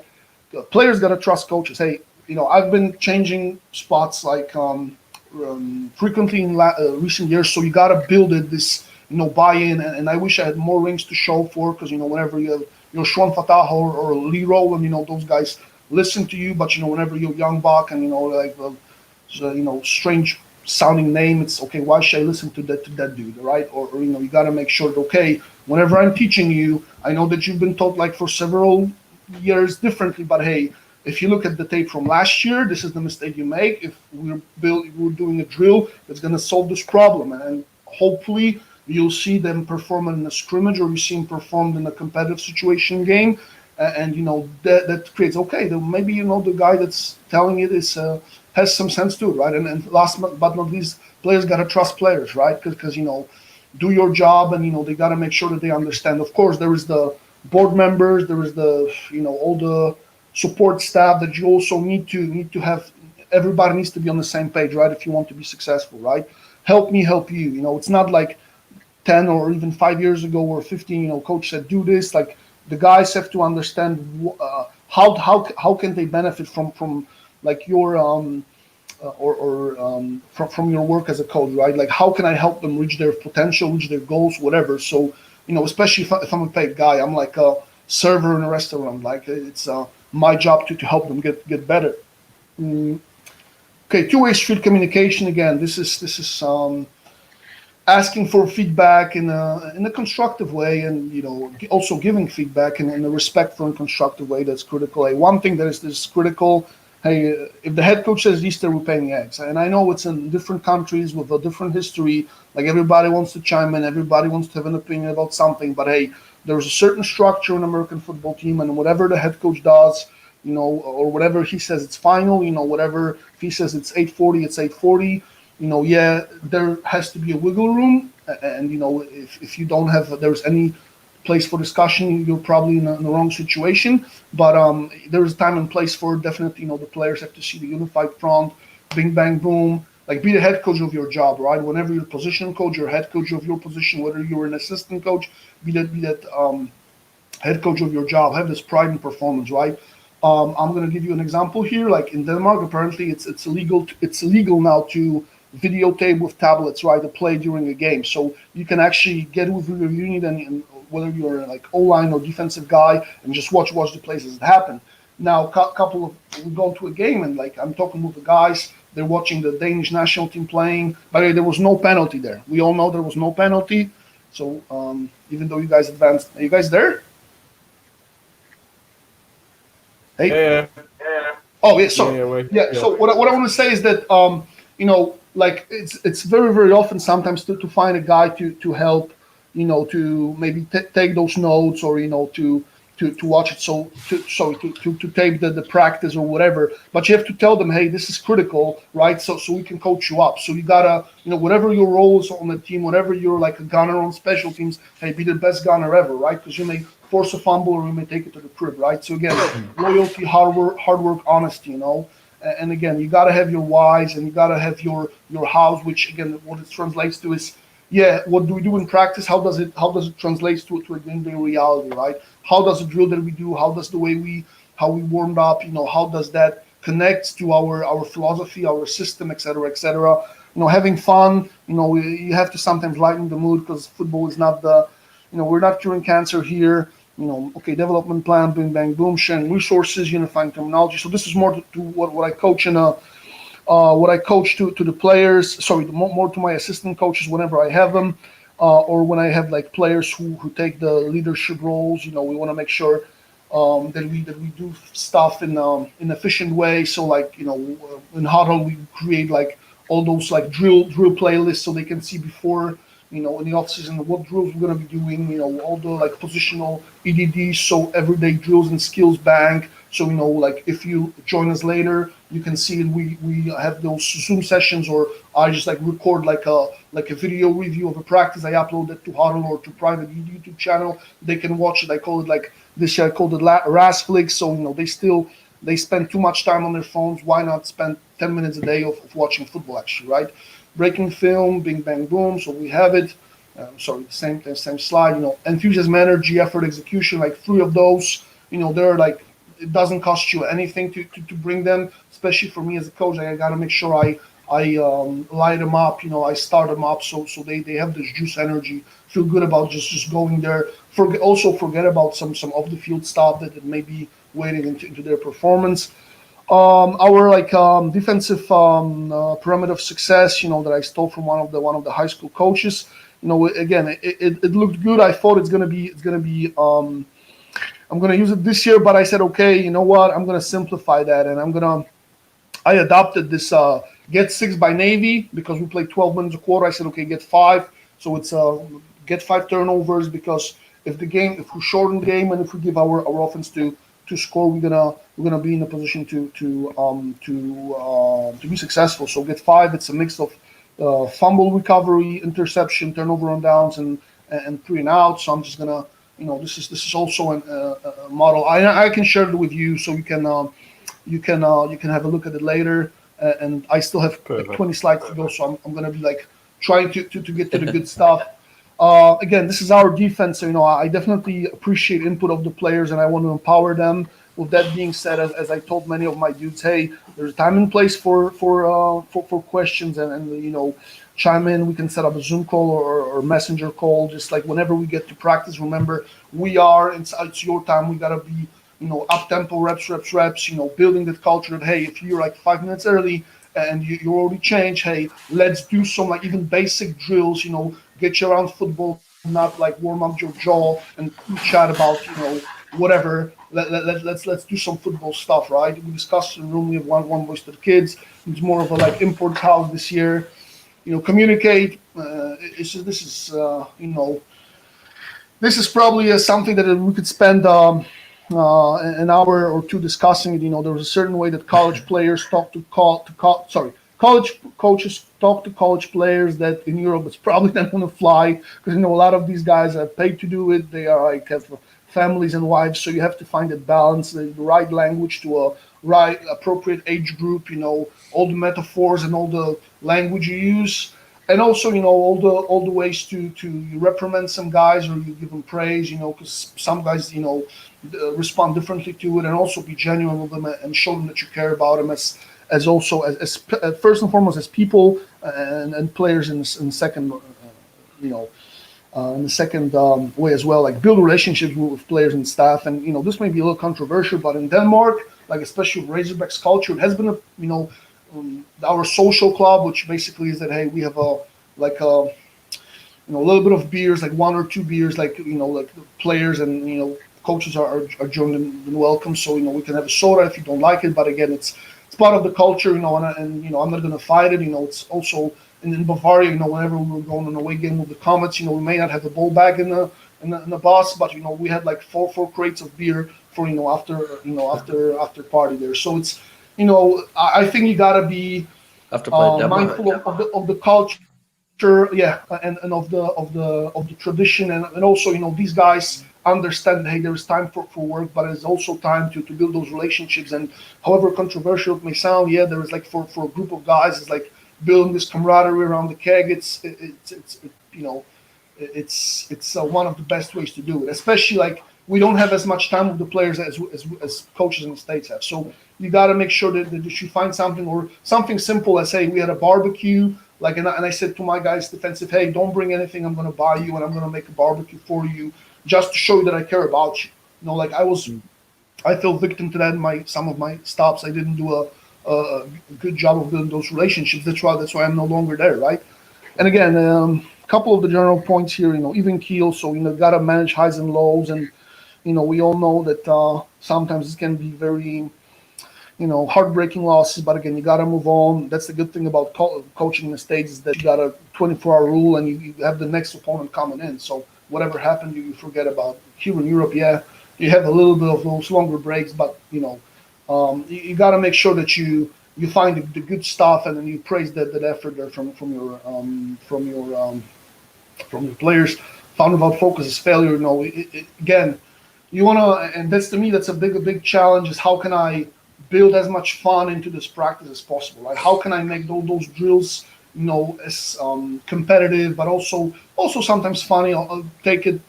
Players got to trust coaches. Hey, I've been changing spots like frequently in recent years, so you got to build it, this buy-in, and I wish I had more rings to show for, because whenever you have Shwan Fatah or Lee Rowland, those guys listen to you, but whenever you're young buck and strange sounding name, it's okay, why should I listen to that dude, right? Or you got to make sure that, okay, whenever I'm teaching you, I know that you've been taught like for several years differently, but hey, if you look at the tape from last year, this is the mistake you make. If we're doing a drill that's going to solve this problem, and hopefully you'll see them perform in a scrimmage, or you see them performed in a competitive situation game, and that creates, okay, then maybe the guy that's telling it has some sense to it, right? And last but not least, players got to trust players, right? Because do your job, and they got to make sure that they understand. Of course, there is the board members, there is the all the support staff that you also need to have. Everybody needs to be on the same page, right? If you want to be successful, right? Help me help you. It's not like 10 or even 5 years ago or 15. Coach said do this. Like, the guys have to understand how can they benefit from like your from your work as a coach, right? Like, how can I help them reach their potential, reach their goals, whatever. So especially if I'm a paid guy, I'm like a server in a restaurant. Like, it's my job to help them get better. Okay, two-way street communication. Again, this is asking for feedback in a constructive way, and also giving feedback in a respectful and constructive way. That's critical. One thing that is critical. Hey, if the head coach says Easter, we're paying eggs. And I know it's in different countries with a different history. Like, everybody wants to chime in, everybody wants to have an opinion about something. But hey, there's a certain structure in American football team, and whatever the head coach does, or whatever he says, it's final. Whatever if he says it's 8:40, it's 8:40. Yeah, there has to be a wiggle room, and if you don't have, there's any place for discussion, you're probably in the wrong situation. But there is time and place for definitely. The players have to see the unified front, bing bang boom. like be the head coach of your job, right? Whenever you're position coach, you're head coach of your position. Whether you're an assistant coach, be that head coach of your job. Have this pride in performance, right? I'm going to give you an example here. Like in Denmark, apparently it's illegal. It's illegal now to videotape with tablets, right? To play during a game, so you can actually get with your unit and whether you're like O-line or defensive guy and just watch the plays as it happen. Now, we go to a game and like I'm talking with the guys. They're watching the Danish national team playing. By the way, there was no penalty there. We all know there was no penalty. So even though you guys advanced, are you guys there? Hey. Yeah. Oh yeah. So yeah. So what I want to say is that like it's very very often sometimes to find a guy to help, to maybe take those notes or to watch it. So to tape the practice or whatever. But you have to tell them, hey, this is critical, right? So we can coach you up. So you gotta whatever your role is on the team, whatever you're like a gunner on special teams, hey, be the best gunner ever, right? Because you may force a fumble or you may take it to the crib, right? So again, loyalty, hard work, honesty, And again, you got to have your whys and you got to have your hows, which again, what it translates to is, what do we do in practice? How does it translate to a game-day reality, right? How does the drill that we do? How does how we warmed up? How does that connect to our philosophy, our system, et cetera, et cetera? Having fun. You have to sometimes lighten the mood because football is not we're not curing cancer here. Development plan, bing, bang, boom, sharing resources, unifying terminology. So this is more to what I coach what I coach to the players. Sorry, more to my assistant coaches whenever I have them, or when I have like players who take the leadership roles. We want to make sure that we do stuff in an efficient way. So like in huddle we create like all those like drill playlists so they can see before. In the off season, what drills we're going to be doing, all the like positional EDDs, so everyday drills and skills bank. So, like if you join us later, you can see we have those Zoom sessions, or I just like record like a video review of a practice. I upload it to Huddle or to private YouTube channel. They can watch it. I call it like this year, I called it Rasflix. So, they spend too much time on their phones. Why not spend 10 minutes a day of watching football actually, right? Breaking film, bing, bang, boom. So we have it. Same slide. Enthusiasm, energy, effort, execution. Like 3 of those. They're like it doesn't cost you anything to bring them. Especially for me as a coach, I got to make sure I light them up. I start them up so they have this juice energy. Feel good about just going there. Forget about some off the field stuff that may be weighting into their performance. Our defensive pyramid of success, that I stole from one of the high school coaches. Again, it looked good. I thought it's gonna be. I'm gonna use it this year, but I said, okay, you know what? I'm gonna simplify that, and I adopted this get 6 by Navy because we played 12 minutes a quarter. I said, okay, get 5. So it's get 5 turnovers because if we shorten the game and if we give our offense to score, we're gonna be in a position to be successful. So get 5. It's a mix of fumble recovery, interception, turnover on downs, and 3 and out. So I'm just gonna, this is also a model. I can share it with you so you can have a look at it later. And I still have like 20 slides to go, so I'm gonna be like trying to get to the good stuff. Again, this is our defense, so I definitely appreciate input of the players, and I want to empower them. With that being said, as I told many of my dudes, hey, there's a time and place for questions, and chime in. We can set up a Zoom call or messenger call, just like whenever we get to practice. Remember, it's your time. We gotta be up tempo, reps. Building that culture that hey, if you're like 5 minutes early and you already changed, hey, let's do some like even basic drills. Get you around football, not like warm up your jaw and chat about whatever. Let's do some football stuff, right? We discussed in the room. We have one voice to the kids. It's more of a like import house this year. Communicate. This is probably something that we could spend an hour or two discussing it. There's a certain way that college players college coaches talk to college players that in Europe it's probably not going to fly because a lot of these guys are paid to do it. They are like have families and wives, so you have to find a balance, the right language to a right appropriate age group. All the metaphors and all the language you use, and also, all the ways to you reprimand some guys or you give them praise, because some guys, respond differently to it, and also be genuine with them and show them that you care about them as also as first and foremost as people and players in the second, in the second way as well, like build relationships with players and staff. And this may be a little controversial, but in Denmark, like especially with Razorbacks culture, it has been our social club, which basically is that, hey, we have a little bit of beers, like 1 or 2 beers, like like the players and coaches are joined and welcome. So we can have a soda if you don't like it, but again, it's part of the culture, and I'm not going to fight it. It's also in Bavaria, whenever we were going on a away game with the Comets, we may not have the ball bag in the bus, but we had like four crates of beer for after party there. So it's I think you gotta be mindful of the culture, yeah, and of the tradition, and also these guys understand that, hey, there is time for work, but it's also time to build those relationships. And however controversial it may sound, yeah, there is like for a group of guys, it's like building this camaraderie around the keg. It's one of the best ways to do it, especially like we don't have as much time with the players as coaches in the States have. So you got to make sure that you find something, or something simple as, hey, we had a barbecue, like, and I said to my guys defensive, hey, don't bring anything, I'm going to buy you and I'm going to make a barbecue for you, just to show you that I care about you. Like I fell victim to that in some of my stops. I didn't do a good job of building those relationships. That's why I'm no longer there, right? And again, a couple of the general points here, even keel. So got to manage highs and lows, and we all know that sometimes it can be very heartbreaking losses. But again, you got to move on. That's the good thing about coaching in the States, is that you got a 24-hour rule, and you have the next opponent coming in. So whatever happened, you forget about. Here in Europe, yeah, you have a little bit of those longer breaks, but you got to make sure that you find the good stuff, and then you praise that effort there from your players. Found about focus is failure. Again, you want to, and that's, to me, that's a big challenge, is how can I build as much fun into this practice as possible? Like, how can I make those drills as competitive, but also sometimes funny. I'll take it,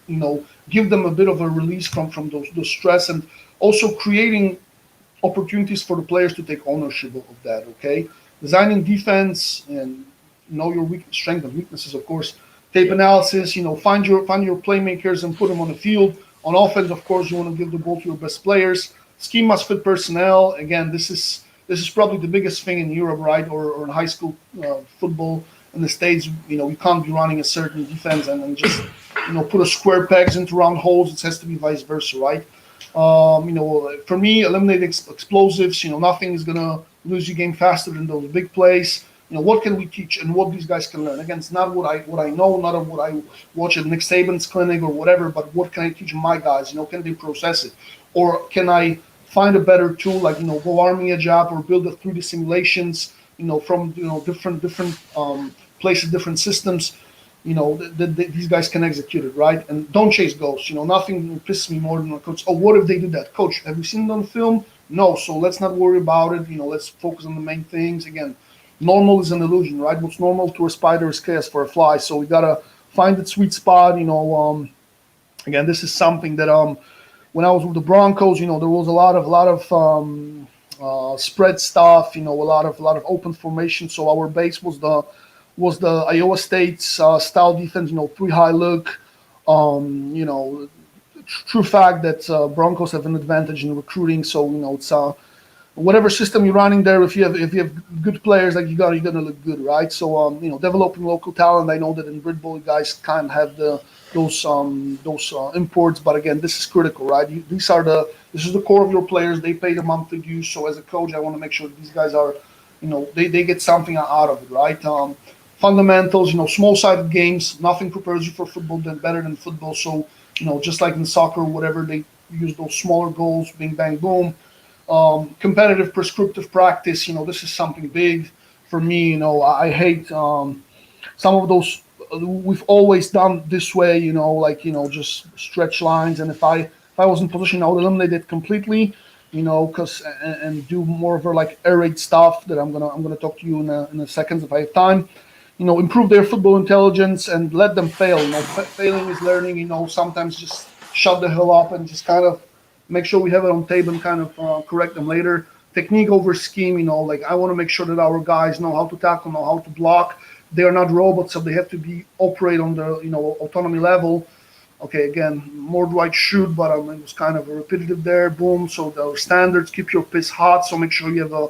give them a bit of a release from those stress, and also creating opportunities for the players to take ownership of that. Okay, designing defense and know your strengths and weaknesses, of course. Tape analysis, find your playmakers and put them on the field. On offense, of course, you want to give the ball to your best players. Scheme must fit personnel. Again, this is probably the biggest thing in Europe, right, or in high school football in the States. You can't be running a certain defense and then just put a square pegs into round holes. It has to be vice versa, right? For me, eliminate explosives. Nothing is gonna lose you game faster than those big plays. What can we teach and what these guys can learn? Again, it's not what I know, not what I watch at Nick Saban's clinic or whatever, but what can I teach my guys? Can they process it, or can I find a better tool, like go arming a job or build a 3D simulations, from different places, different systems, these guys can execute it, right? And don't chase ghosts. Nothing pisses me more than a coach. Oh, what if they did that? Coach, have you seen it on film? No, so let's not worry about it. Let's focus on the main things. Again, normal is an illusion, right? What's normal to a spider is chaos for a fly. So we gotta find the sweet spot. Again, this is something that when I was with the Broncos, there was a lot of spread stuff. A lot of open formation. So our base was the Iowa State's style defense. 3 high look. True fact that Broncos have an advantage in recruiting. So it's whatever system you're running there, if you have good players, like you're gonna look good, right? So developing local talent. I know that in Brit Bowl guys can't have those imports, but again, this is critical, right? This is the core of your players. They pay the monthly dues. So as a coach, I want to make sure that these guys are, they get something out of it, right? Fundamentals, small-sided games. Nothing prepares you for football better than football. So just like in soccer, whatever, they use those smaller goals, bing bang boom. Competitive prescriptive practice, this is something big for me. I hate some of those. We've always done this way, just stretch lines. And if I was in position, I would eliminate it completely. because and do more of like air raid stuff that I'm gonna talk to you in a second if I have time. Improve their football intelligence and let them fail. Failing is learning. Sometimes just shut the hell up and just kind of make sure we have it on tape and kind of correct them later. Technique over scheme. Like I want to make sure that our guys know how to tackle, know how to block. They are not robots, so they have to operate on the autonomy level. Okay, again, more do I shoot, but it was kind of a repetitive there. Boom. So the standards, keep your piss hot. So make sure you have a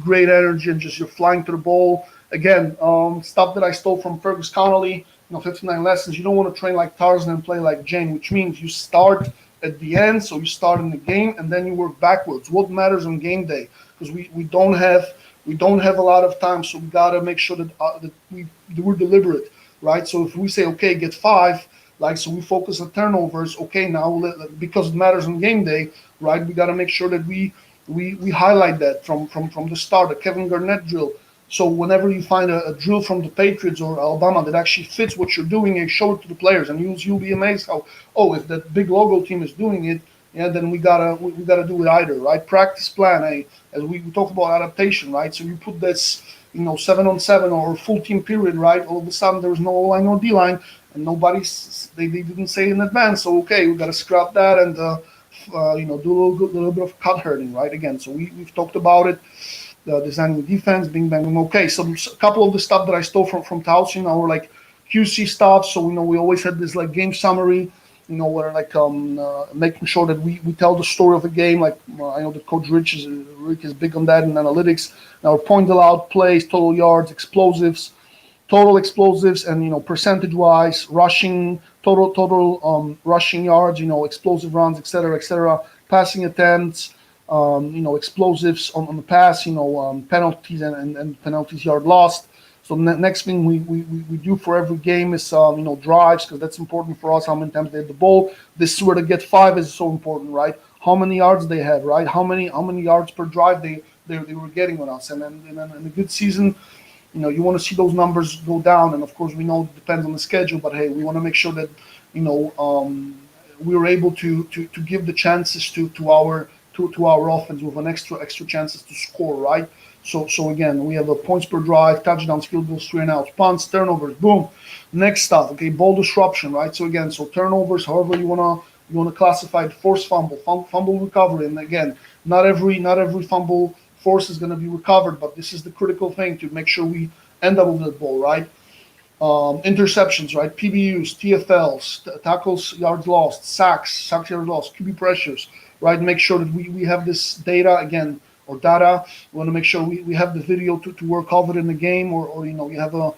great energy and just you're flying to the ball. Again, stuff that I stole from Fergus Connolly, 59 lessons. You don't want to train like Tarzan and play like Jane, which means you start at the end. So you start in the game and then you work backwards. What matters on game day? Because we don't have a lot of time. So we got to make sure that we're deliberate, right? So if we say, okay, get 5, so we focus on turnovers. Okay, now because it matters on game day, right? We got to make sure that we highlight that from the start. A Kevin Garnett drill. So whenever you find a drill from the Patriots or Alabama that actually fits what you're doing, and show it to the players, and you'll be amazed how if that big logo team is doing it, then we gotta do it either, right? Practice plan, as we talk about adaptation, right? So you put this 7-on-7 or full team period, right? All of a sudden there was no O-line or D-line. And they didn't say in advance. So okay, we got to scrap that and do a little bit of cut herding, right? Again, so we've talked about it, designing defense, bing bang. Okay, so a couple of the stuff that I stole from Taos, were like QC stuff. So we always had this like game summary, where like making sure that we tell the story of a game. Like I know that Coach Rick is big on that in analytics. Now point allowed plays, total yards, total explosives, and percentage-wise, rushing, total rushing yards, explosive runs, etc., passing attempts, explosives on the pass, penalties and penalties yard lost. So next thing we do for every game is drives, because that's important for us. How many times they have the ball. This is where to get 5 is so important, right? How many yards they have, right? How many yards per drive they were getting on us, and then in a good season. You want to see those numbers go down, and of course we know it depends on the schedule. But hey, we want to make sure that we are able to give the chances to our offense with an extra chances to score, right? So again, we have a points per drive, touchdowns, field goals, 3 and outs, punts, turnovers, boom. Next stuff, okay, ball disruption, right? So again, turnovers, however you wanna classify it, forced fumble recovery, and again, not every fumble force is going to be recovered, but this is the critical thing to make sure we end up with the ball, right? Interceptions, right? PBUs, TFLs, tackles, yards lost, sacks yards lost, QB pressures, right? Make sure that we have this data again, or data. We want to make sure we have the video to work off it in the game, or you have a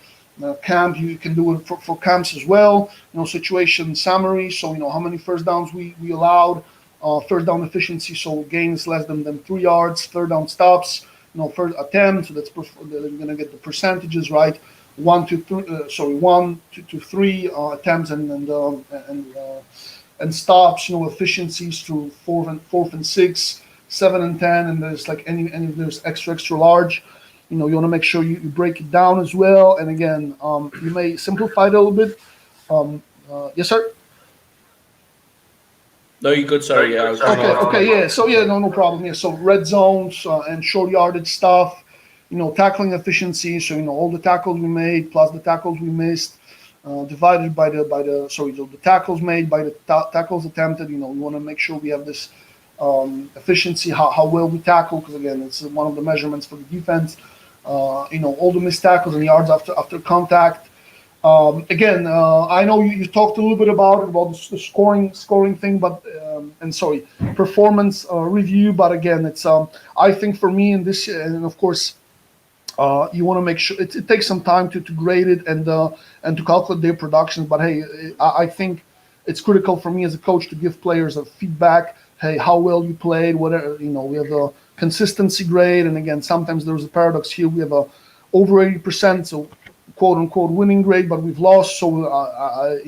camp. You can do it for camps as well. Situation summary. So how many first downs we allowed. Third down efficiency, so gains less than 3 yards. Third down stops, first attempt. So they're gonna get the percentages, right? 1 to 3 attempts and stops. Efficiencies through fourth and 6, 7 and 10, and there's like any there's extra large. You want to make sure you break it down as well. And again, you may simplify it a little bit. Yes, sir. No, you're good. Sorry. Yeah. Okay. Yeah. So no problem. Yeah. So red zones and short yardage stuff. Tackling efficiency. So all the tackles we made plus the tackles we missed, divided by the tackles made by the tackles attempted. We want to make sure we have this efficiency, how well we tackle, because again, it's one of the measurements for the defense. All the missed tackles and yards after contact. Again, I know you talked a little bit about the scoring thing, but performance review. But again, it's I think for me in this, and of course, you want to make sure it takes some time to grade it and to calculate their production. But hey, I think it's critical for me as a coach to give players a feedback. Hey, how well you played? Whatever, we have a consistency grade, and again, sometimes there's a paradox here. We have a over 80%, so quote unquote winning grade, but we've lost. So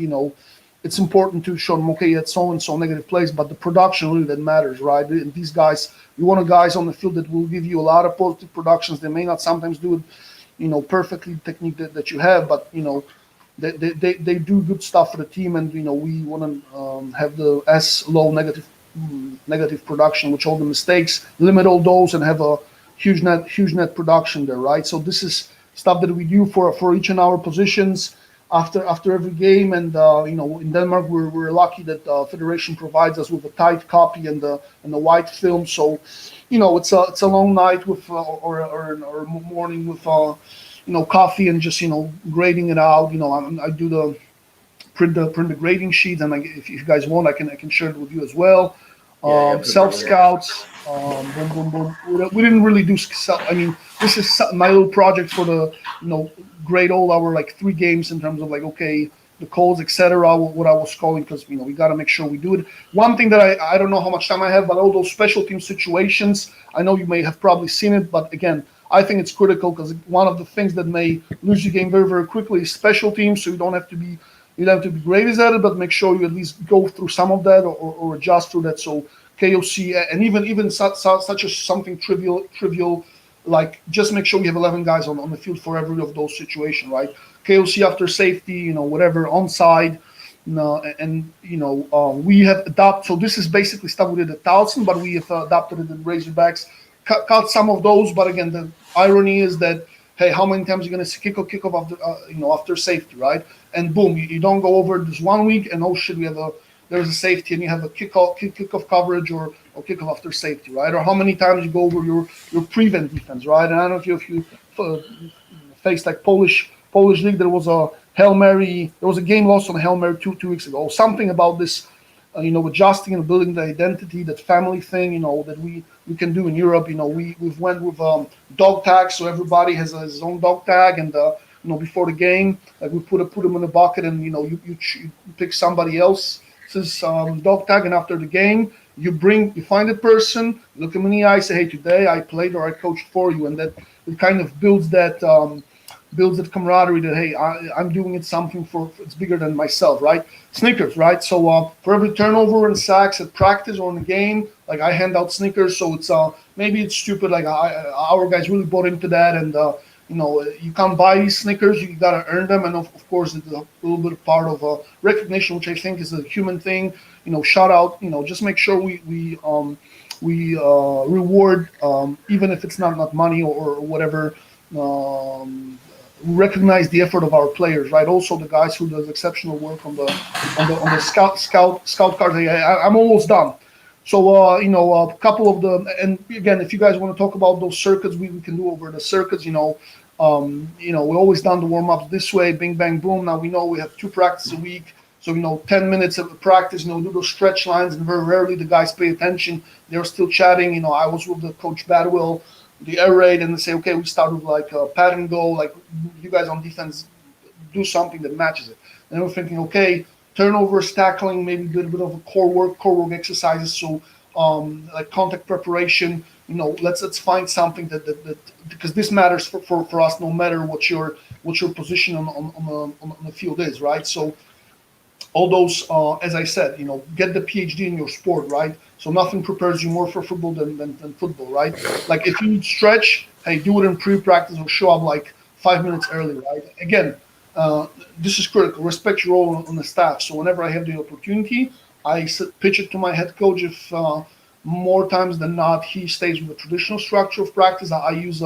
it's important to show them, okay, it's so and so negative plays, but the production really that matters, right? And these guys, you want guys on the field that will give you a lot of positive productions. They may not sometimes do it, perfectly technique that you have, but they do good stuff for the team, and we want to have the as low negative negative production, which all the mistakes, limit all those and have a huge net production there, right? So this is stuff that we do for each and our positions after every game. And in Denmark we're lucky that Federation provides us with a tight copy and the white film. So it's a long night with or morning with coffee and just grading it out. I do the print the grading sheet, and if you guys want, I can share it with you as well. Self scouts, boom, boom, boom. We didn't really do. This is my little project for the grade all our 3 games in terms of the calls, etc. What I was calling, because we got to make sure we do it. One thing that I don't know how much time I have, but all those special team situations, I know you may have probably seen it, but again, I think it's critical because one of the things that may lose your game very, very quickly is special teams. So you don't have to be great at it, but make sure you at least go through some of that or adjust through that. So KOC and even such as something trivial, like just make sure you have 11 guys on the field for every of those situations, right? KOC after safety, whatever, onside, we have adopted. So this is basically stuff we did at Towson, but we have adopted it in Razorbacks. Cut some of those, but again, the irony is that, hey, how many times are you going to see kickoff after after safety, right? And boom, you don't go over this 1 week, and oh shit, there's a safety, and you have a kickoff coverage or kickoff after safety, right? Or how many times you go over your prevent defense, right? And I don't know if you faced Polish league, there was a Hail Mary, there was a game lost on a Hail Mary two weeks ago. Something about this, adjusting and building the identity, that family thing, that we can do in Europe. We've went with dog tags, so everybody has his own dog tag, and before the game, we put them in a bucket, and you pick somebody else's dog tag, and after the game, you find the person, look them in the eye, say, hey, today I played or I coached for you, and that it kind of builds that camaraderie that, hey, I'm doing it something it's bigger than myself, right? Snickers, right? So for every turnover and sacks at practice or in the game, I hand out Snickers. So it's maybe it's stupid, our guys really bought into that, and you can't buy these Snickers, you gotta earn them, and of course it's a little bit of part of recognition, which I think is a human thing. Shout out, just make sure we reward, even if it's not money or whatever. Recognize the effort of our players, right? Also the guys who does exceptional work on the scout card. I'm almost done. So a couple of and again, if you guys want to talk about those circuits, we can do over the circuits. We always done the warm ups this way, bing bang boom. Now we know we have 2 practices a week, so 10 minutes of practice. Do those stretch lines, and very rarely the guys pay attention. They're still chatting. I was with the coach Badwell, the air raid, and they say, okay, we start with pat and go, you guys on defense do something that matches it. And we're thinking, okay, turnovers, tackling, maybe do a bit of a core work exercises. So contact preparation, let's find something that because this matters for us, no matter what your position on the field is, right? So all those, as I said, get the PhD in your sport, right? So nothing prepares you more for football than football, right? If you need stretch, hey, do it in pre-practice or show up 5 minutes early, right? Again, this is critical. Respect your role on the staff. So whenever I have the opportunity, I pitch it to my head coach. If more times than not, he stays with the traditional structure of practice, I use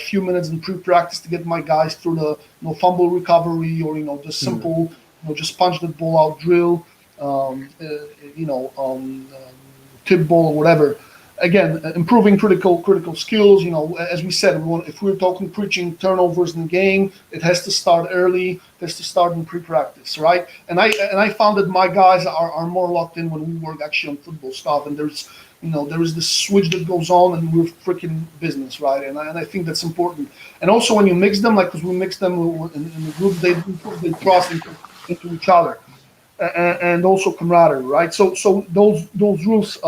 few minutes in pre-practice to get my guys through the fumble recovery or the simple just punch the ball out drill, tip ball or whatever. Again, improving critical skills. As we said, if we're preaching turnovers in the game, it has to start early. It has to start in pre-practice, right? And I found that my guys are more locked in when we work actually on football stuff. And there is this switch that goes on, and we're freaking business, right? And I think that's important. And also when you mix them, because we mix them in the group, they trust into each other. And also camaraderie, right? So those rules,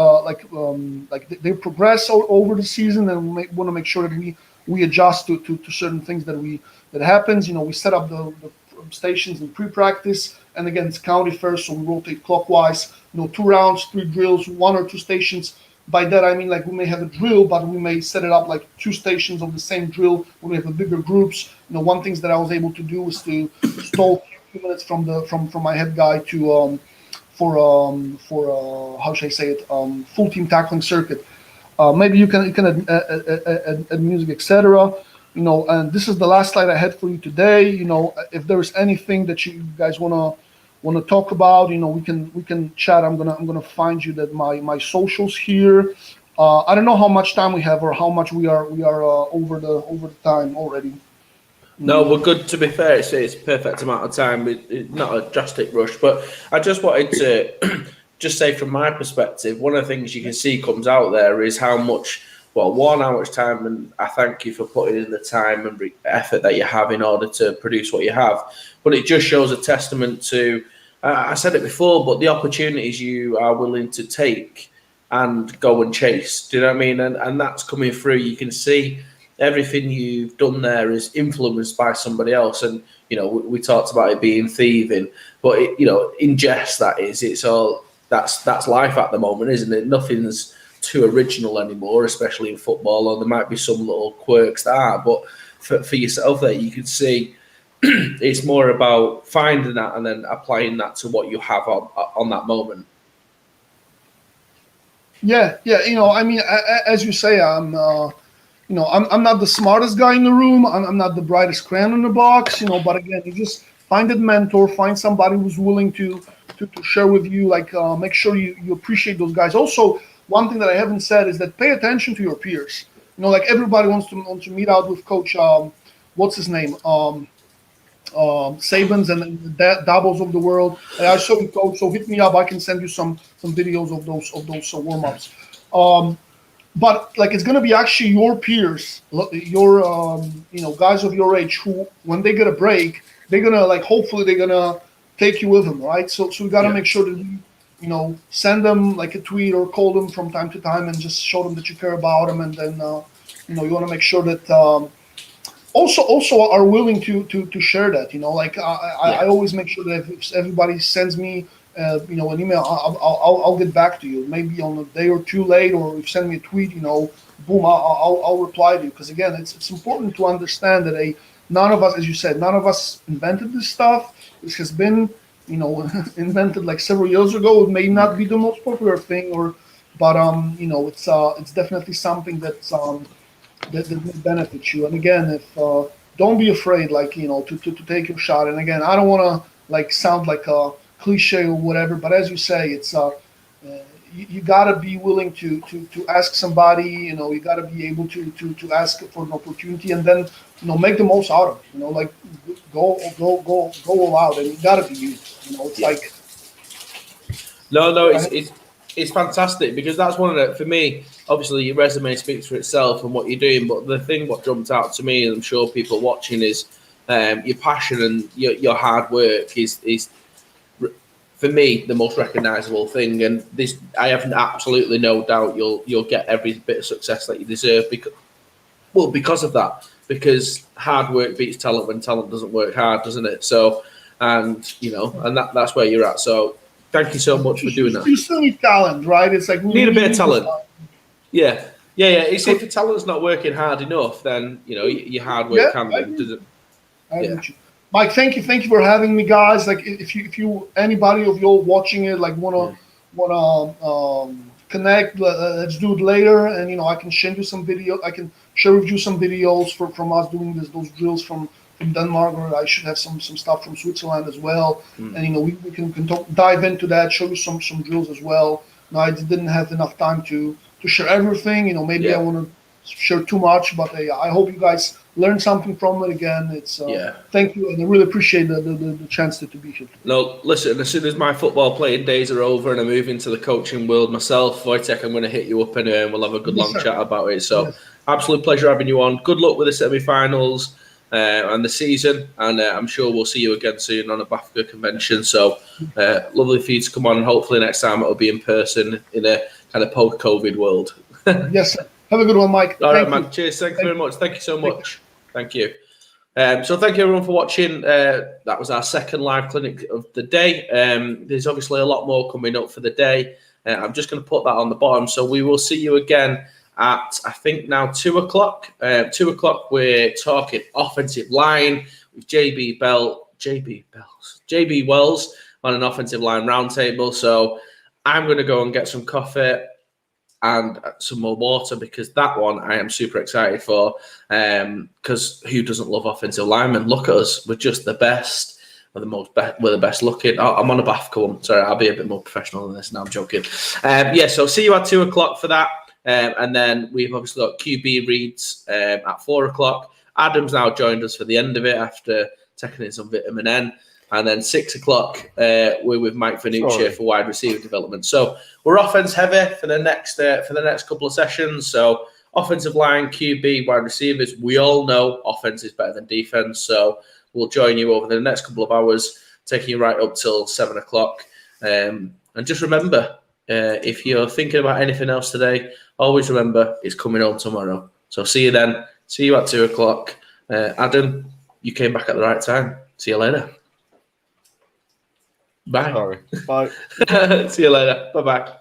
they progress over the season, and we want to make sure that we adjust to certain things that happens. We set up the stations in pre-practice, and again, it's county first, so we rotate clockwise. 2 rounds, 3 drills, 1 or 2 stations. By that I mean we may have a drill, but we may set it up 2 stations of the same drill when we have a bigger groups. One things that I was able to do was to stall minutes from my head guy to how should I say it, full team tackling circuit. Maybe you can add music, etc. And this is the last slide I had for you today. If there is anything that you guys want to talk about, we can chat. I'm gonna find you my socials here. I don't know how much time we have or how much we are over the time already. No, we're good. To be fair, it's perfect amount of time. It's not a drastic rush, but I just wanted to just say from my perspective, one of the things you can see comes out there is how much time, and I thank you for putting in the time and effort that you have in order to produce what you have. But it just shows a testament to, I said it before, but the opportunities you are willing to take and go and chase. Do you know what I mean? And that's coming through. You can see everything you've done there is influenced by somebody else. And, we talked about it being thieving, but, in jest, it's all, that's life at the moment, isn't it? Nothing's too original anymore, especially in football, or there might be some little quirks that are, but for yourself there, you can see it's more about finding that and then applying that to what you have on that moment. Yeah. As you say, I'm not the smartest guy in the room. I'm not the brightest crayon in the box, but again, you just find a mentor, find somebody who's willing to share with you, make sure you appreciate those guys. Also, one thing that I haven't said is that pay attention to your peers. Everybody wants to meet out with Coach, what's his name? Sabins and the Dabbles of the world. I saw you, Coach, so hit me up. I can send you some videos of those warm-ups. But it's going to be actually your peers, your guys of your age who, when they get a break, they're going to hopefully they're going to take you with them, right? So we got to make sure that we, send them a tweet or call them from time to time and just show them that you care about them. And then, you want to make sure that also are willing to share that, I always make sure that if everybody sends me, an email, I'll get back to you, maybe on a day or two late, or if you send me a tweet, boom, I'll reply to you. Because again, it's important to understand that none of us, as you said, none of us invented this stuff. This has been, invented several years ago. It may not be the most popular thing, but it's definitely something that may benefit you. And again, if don't be afraid, to take your shot. And again, I don't want to sound like a cliche or whatever, but as you say, it's you got to be willing to ask somebody. You got to be able to ask for an opportunity, and then make the most out of it. Go all out, and you got to be you. It's fantastic, because that's one of the, for me, obviously your resume speaks for itself and what you're doing, but the thing what jumped out to me, and I'm sure people watching, is your passion and your hard work is for me the most recognizable thing. And this, I have absolutely no doubt you'll get every bit of success that you deserve because of that, because hard work beats talent when talent doesn't work hard, doesn't it? So, and that's where you're at. So thank you so much for doing that. You still need talent, right? It's we need a bit of talent. Yeah. It's if the talent's not working hard enough, then your hard work doesn't. Mike, thank you for having me, guys. If you anybody of you watching it wanna connect, let's do it later, and I can send you some video. I can share with you some videos from us doing those drills from Denmark, or I should have some stuff from Switzerland as well. And we can dive into that, show you some drills as well. I didn't have enough time to share everything. Maybe I want to share too much, but I hope you guys learn something from it. Again, it's thank you, and I really appreciate the chance to be here. No, listen, as soon as my football playing days are over and I move into the coaching world myself, Wojciech, I'm going to hit you up anyway, and we'll have a good long chat about it. So absolute pleasure having you on. Good luck with the semi-finals and the season, and I'm sure we'll see you again soon on a BAFTA convention. So lovely for you to come on, and hopefully next time it'll be in person in a kind of post-COVID world. Yes, sir. Have a good one, Mike. All right, man. Cheers. Thank you very much. Thank you so much. Thank you. So thank you everyone for watching. That was our second live clinic of the day. There's obviously a lot more coming up for the day. I'm just going to put that on the bottom. So we will see you again at, I think now 2 o'clock. 2 o'clock, we're talking offensive line with JB Wells, on an offensive line roundtable. So I'm going to go and get some coffee and some more water, because that one I am super excited for. Because who doesn't love offensive linemen? Look at us. We're just the best. We're the best looking. I'm on a bath comb. Sorry, I'll be a bit more professional than this. No, I'm joking. So see you at 2 o'clock for that. And then we've obviously got QB reads at 4 o'clock. Adam's now joined us for the end of it after taking in some vitamin N. And then 6 o'clock, we're with Mike Finucci for wide receiver development. So we're offense heavy for the next couple of sessions. So offensive line, QB, wide receivers. We all know offense is better than defense. So we'll join you over the next couple of hours, taking you right up till 7 o'clock. And just remember, if you're thinking about anything else today, always remember it's coming home tomorrow. So see you then. See you at 2 o'clock. Adam, you came back at the right time. See you later. Bye. Sorry. Bye. See you later. Bye-bye.